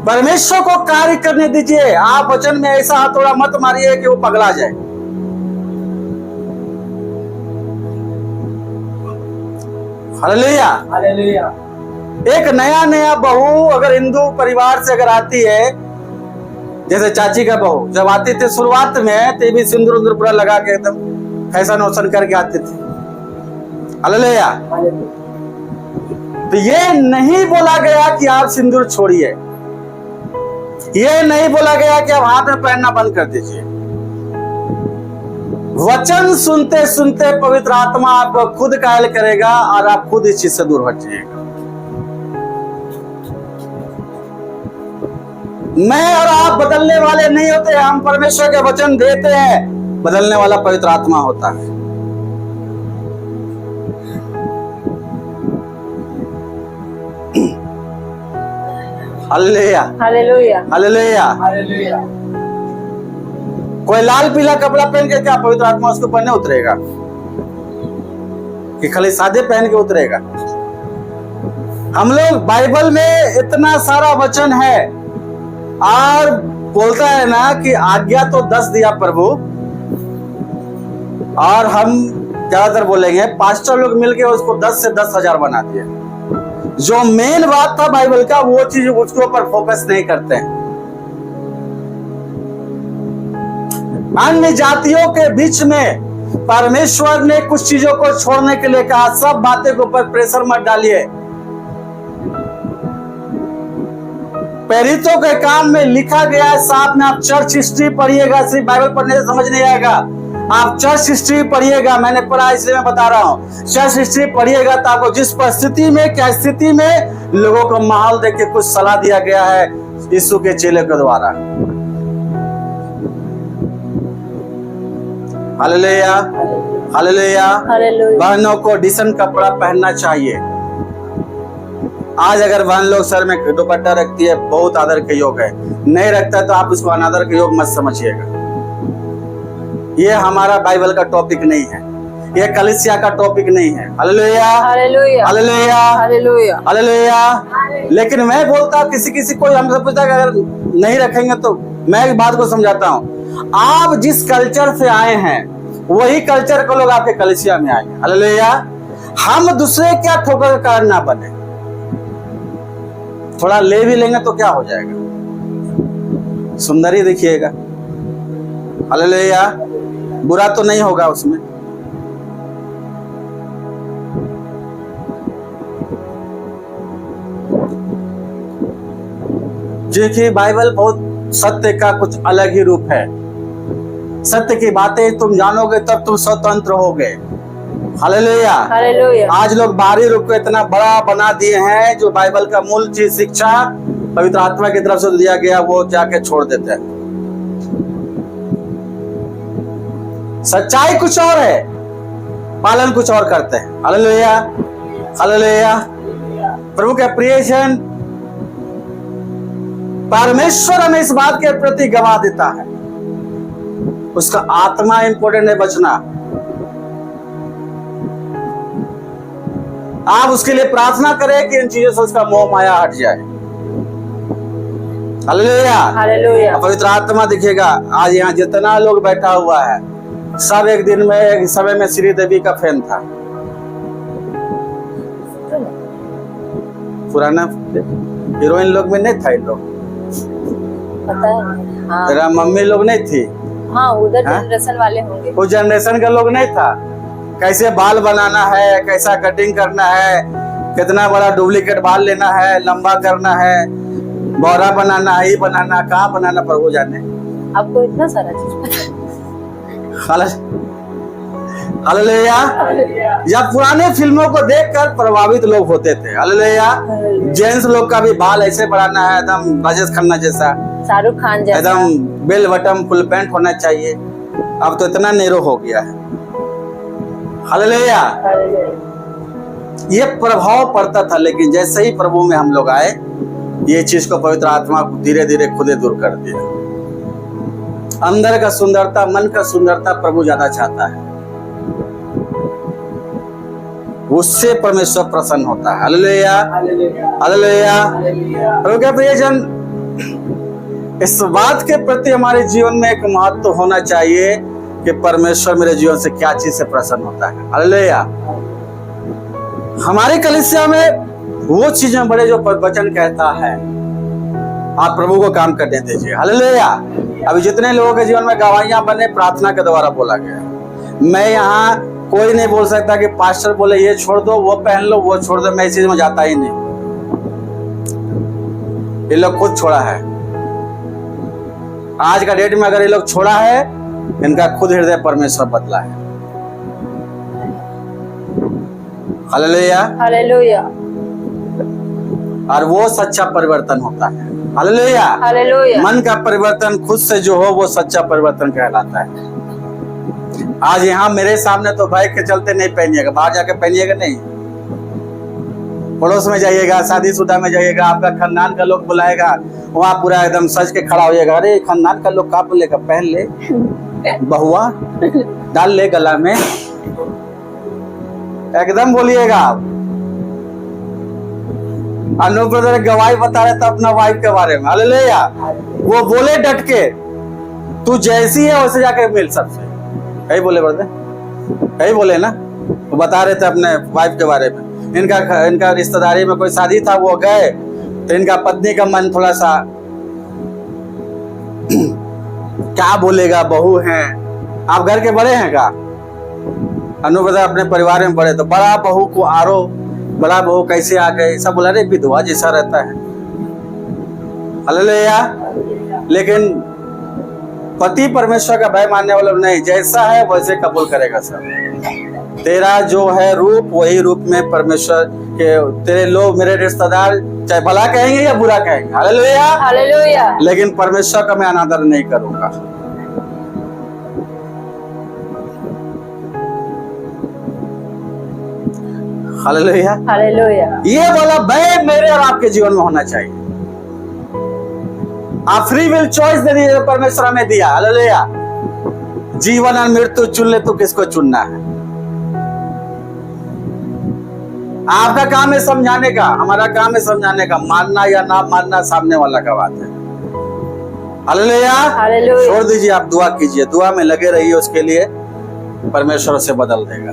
परमेश्वर को कार्य करने दीजिए। आप वचन में ऐसा हथौड़ा मत मारिए कि वो पगला जाए। हालेलुया।
हालेलुया।
एक नया बहू अगर हिंदू परिवार से अगर आती है, जैसे चाची का बहू जब आती थी शुरुआत में, तो भी सिंदूर उंदूर पूरा लगा के एकदम फैशन वैशन करके आती थी। हालेलुया। तो ये नहीं बोला गया कि आप सिंदूर छोड़िए, ये नहीं बोला गया कि आप हाथ में पहनना बंद कर दीजिए। वचन सुनते सुनते पवित्र आत्मा आपको खुद कायल करेगा और आप खुद इस चीज से दूर हट जाइएगा। मैं और आप बदलने वाले नहीं होते, हम परमेश्वर के वचन देते हैं, बदलने वाला पवित्र आत्मा होता है। हालेलुया।
हालेलुया।
हालेलुया।
हालेलुया।
कोई लाल पीला कपड़ा पहन के क्या पवित्र आत्मा उसको पहनने उतरेगा कि खाली सादे पहन के उतरेगा? हम लोग बाइबल में इतना सारा वचन है और बोलता है ना कि आज्ञा तो 10 दिया प्रभु, और हम ज्यादातर बोलेंगे पास्टर लोग मिलके उसको 10 से 10,000 बना दिया। जो मेन बात था बाइबल का, वो चीज उसके ऊपर फोकस नहीं करते हैं। अन्य जातियों के बीच में परमेश्वर ने कुछ चीजों को छोड़ने के लिए कहा। सब बातें के ऊपर प्रेशर मत डालिए। प्रेरितों के काम में लिखा गया है साथ में, आप चर्च हिस्ट्री पढ़िएगा। सिर्फ बाइबल पढ़ने से समझ नहीं आएगा, आप चर्च हिस्ट्री पढ़िएगा। मैंने पढ़ा इसलिए मैं बता रहा हूँ। चर्च हिस्ट्री पढ़िएगा तो आपको जिस परिस्थिति में, क्या स्थिति में लोगों को माहौल देख के कुछ सलाह दिया गया है यीशु के चेले के द्वारा। हालेलुया। हालेलुया।
हालेलुया।
बहनों को डिसेंट कपड़ा पहनना चाहिए। आज अगर बहन लोग सर में दुपट्टा रखती है, बहुत आदर के योग है। नहीं रखता है तो आप उसको अनादर के योग मत समझिएगा। ये हमारा बाइबल का टॉपिक नहीं है, ये कलीसिया का टॉपिक नहीं है। Hallelujah.
Hallelujah.
Hallelujah.
Hallelujah.
Hallelujah. लेकिन मैं बोलता हूँ किसी को हमसे पूछता है अगर नहीं रखेंगे तो मैं एक बात को समझाता हूँ। आप जिस कल्चर से आए हैं वही कल्चर को लोग आपके कलीसिया में आएंगे। हालेलुया। हम दूसरे क्या ठोकर का ना बने। थोड़ा ले भी लेंगे तो क्या हो जाएगा, सुंदर ही दिखिएगा। हालेलुया। बुरा तो नहीं होगा उसमें। क्योंकि बाइबल बहुत सत्य का कुछ अलग ही रूप है। सत्य की बातें तुम जानोगे तब तुम स्वतंत्र होगे। हालेलुया।
हालेलुया।
आज लोग बाहरी रूप को इतना बड़ा बना दिए हैं, जो बाइबल का मूल चीज शिक्षा पवित्र आत्मा की तरफ से दिया गया वो जाके छोड़ देते हैं। सच्चाई कुछ और है, पालन कुछ और करते हैं। हालेलुया। हालेलुया। प्रभु के प्रियजन, परमेश्वर हमें इस बात के प्रति गवाह देता है, उसका आत्मा इंपॉर्टेंट है बचना। आप उसके लिए प्रार्थना करें कि इन चीजों से उसका मोह माया हट जाए। हालेलुया।
हालेलुया।
पवित्र आत्मा दिखेगा। आज यहाँ जितना लोग बैठा हुआ है सब एक दिन में, एक समय में श्री देवी का फैन था। पुराना हीरोइन लोग में नहीं था इन लोग,
पता है। हाँ।
तेरा मम्मी लोग नहीं थी।
हाँ, उधर जनरेशन वाले होंगे।
उस जनरेशन का लोग नहीं था। कैसे बाल बनाना है, कैसा कटिंग करना है, कितना बड़ा डुप्लीकेट बाल लेना है, लंबा करना है, बोरा बनाना है, ये बनाना, कहाँ बनाना, प्रभु जाने।
आपको इतना सारा चीज पता है।
हालेलुया। जब पुराने फिल्मों को देखकर प्रभावित लोग होते थे। हालेलुया। जेंट्स लोग का भी बाल ऐसे बढ़ाना है, एकदम राजेश खन्ना जैसा,
शाहरुख खान जैसा,
एकदम बेल बटन फुल पैंट होना चाहिए। अब तो इतना नेरो हो गया है। हालेलुया। ये प्रभाव पड़ता था, लेकिन जैसे ही प्रभु में हम लोग आए, ये चीज को पवित्र आत्मा धीरे धीरे खुद ही दूर कर दिया। अंदर का सुंदरता, मन का सुंदरता प्रभु ज्यादा चाहता है, उससे परमेश्वर प्रसन्न होता है। Hallelujah, hallelujah. प्रभु के प्रियजन, इस बात के प्रति हमारे जीवन में एक महत्व होना चाहिए कि परमेश्वर मेरे जीवन से क्या चीज से प्रसन्न होता है। हालेलुया। हमारी कलीसिया में वो चीजें बड़े जो वचन कहता है, आप प्रभु को काम करने दीजिए। हालेलुया। अभी जितने लोगों के जीवन में गवाहियां बने, प्रार्थना के द्वारा बोला गया। मैं यहाँ कोई नहीं बोल सकता कि पास्टर बोले ये छोड़ दो, वो पहन लो, वो छोड़ दो, मैं इस चीज में जाता ही नहीं। ये लोग खुद छोड़ा है। आज का डेट में अगर ये लोग छोड़ा है, इनका खुद हृदय परमेश्वर बदला है। हालेलुया,
हालेलुया,
और वो सच्चा परिवर्तन होता है। Hallelujah,
hallelujah.
मन का परिवर्तन खुद से जो हो, वो सच्चा परिवर्तन कहलाता है। आज यहाँ मेरे सामने तो भाई के चलते नहीं पहनिएगा, बाहर जाके पहनिएगा नहीं। पड़ोस में जाइएगा, शादीशुदा में जाइएगा, आपका खानदान का लोग बुलाएगा, वहां पूरा एकदम सज के खड़ा होइएगा। अरे खानदान का लोग का बोलेगा, पहन ले बहुआ, डाल ले गला में, एकदम बोलिएगा आप। अनु ब्रदर गवाही बता रहे थे अपना वाइफ के बारे में। हालेलुया। वो बोले डट के, तू जैसी है वैसे जाके मिल सबसे। यही बोले ब्रदर, यही बोले ना। वो बता रहे थे अपने वाइफ के बारे में। इनका रिश्तेदारी में कोई शादी था, वो गए तो इनका पत्नी का मन थोड़ा सा क्या बोलेगा, बहू है। आप घर के बड़े हैं का? अनु ब्रदर अपने परिवार में बड़े, तो बड़ा बहू को आरो, बड़ा बहू कैसे आ गए, सब बोला रे विधवा जैसा रहता है। हालेलुया। लेकिन पति परमेश्वर का भय मानने वाला नहीं, जैसा है वैसे कबूल करेगा सब। तेरा जो है रूप, वही रूप में परमेश्वर के तेरे लोग, मेरे रिश्तेदार चाहे भला कहेंगे या बुरा कहेंगे। Hallelujah,
hallelujah.
लेकिन परमेश्वर का मैं अनादर नहीं करूंगा। Hallelujah,
hallelujah.
ये वाला भय मेरे और आपके जीवन में होना चाहिए। आप फ्री विल चॉइस दे दीजिए, परमेश्वर हमें दिया। हालेलुया। जीवन और मृत्यु चुन ले, तो किसको चुनना है? आपका काम है समझाने का, हमारा काम है समझाने का। मानना या ना मानना सामने वाला का बात है। Hallelujah,
hallelujah.
छोड़ दीजिए, आप दुआ कीजिए, दुआ में लगे रहिए, उसके लिए परमेश्वर उसे बदल देगा।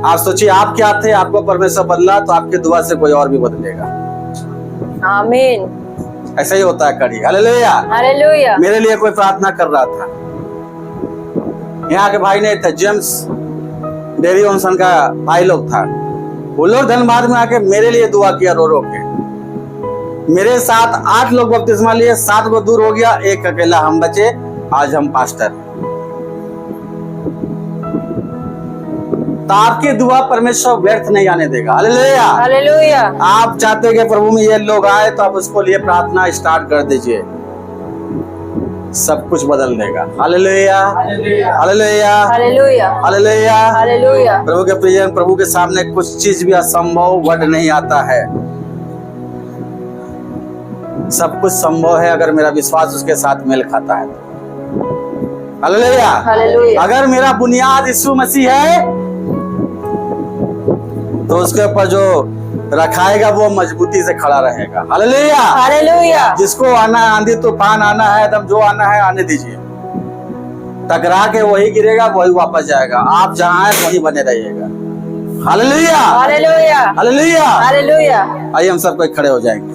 आप सोचिए, आप क्या थे, आपको परमेश्वर बदला, तो आपकी दुआ से कोई और भी बदलेगा।
आमीन।
ऐसा ही होता है कड़ी। Hallelujah,
hallelujah.
मेरे लिए कोई प्रार्थना कर रहा था, यहाँ के भाई नहीं थे, जेम्स डेरी ओनसन का भाई लोग था। वो लोग धनबाद में आके मेरे लिए दुआ किया रो रो के। मेरे साथ 8 लोग बपतिस्मा लिए, 7 को दूर हो गया, एक अकेला हम बचे। आज हम पास्टर। तो आपकी दुआ परमेश्वर व्यर्थ नहीं आने देगा। Hallelujah,
hallelujah.
आप चाहते हैं कि प्रभु में ये लोग आए, तो आप उसको लिए प्रार्थना स्टार्ट कर दीजिए, सब कुछ बदल देगा। Hallelujah, hallelujah,
hallelujah.
Hallelujah.
Hallelujah.
प्रभु के प्रियजन, प्रभु के सामने कुछ चीज भी असंभव वर्ड नहीं आता है। सब कुछ संभव है अगर मेरा विश्वास उसके साथ मेल खाता है। Hallelujah,
hallelujah.
अगर मेरा बुनियाद यीशु मसीह है, तो उसके ऊपर जो रखाएगा वो मजबूती से खड़ा रहेगा। Hallelujah,
hallelujah.
जिसको आना है, आंधी तूफान आना है, एकदम जो आना है आने दीजिए। टकरा के वही गिरेगा, वही वापस जाएगा। आप जहाँ हैं वहीं बने रहिएगा। Hallelujah,
hallelujah.
हालेलुया।
हालेलुया।
आइए हम सब कोई खड़े हो जाएंगे।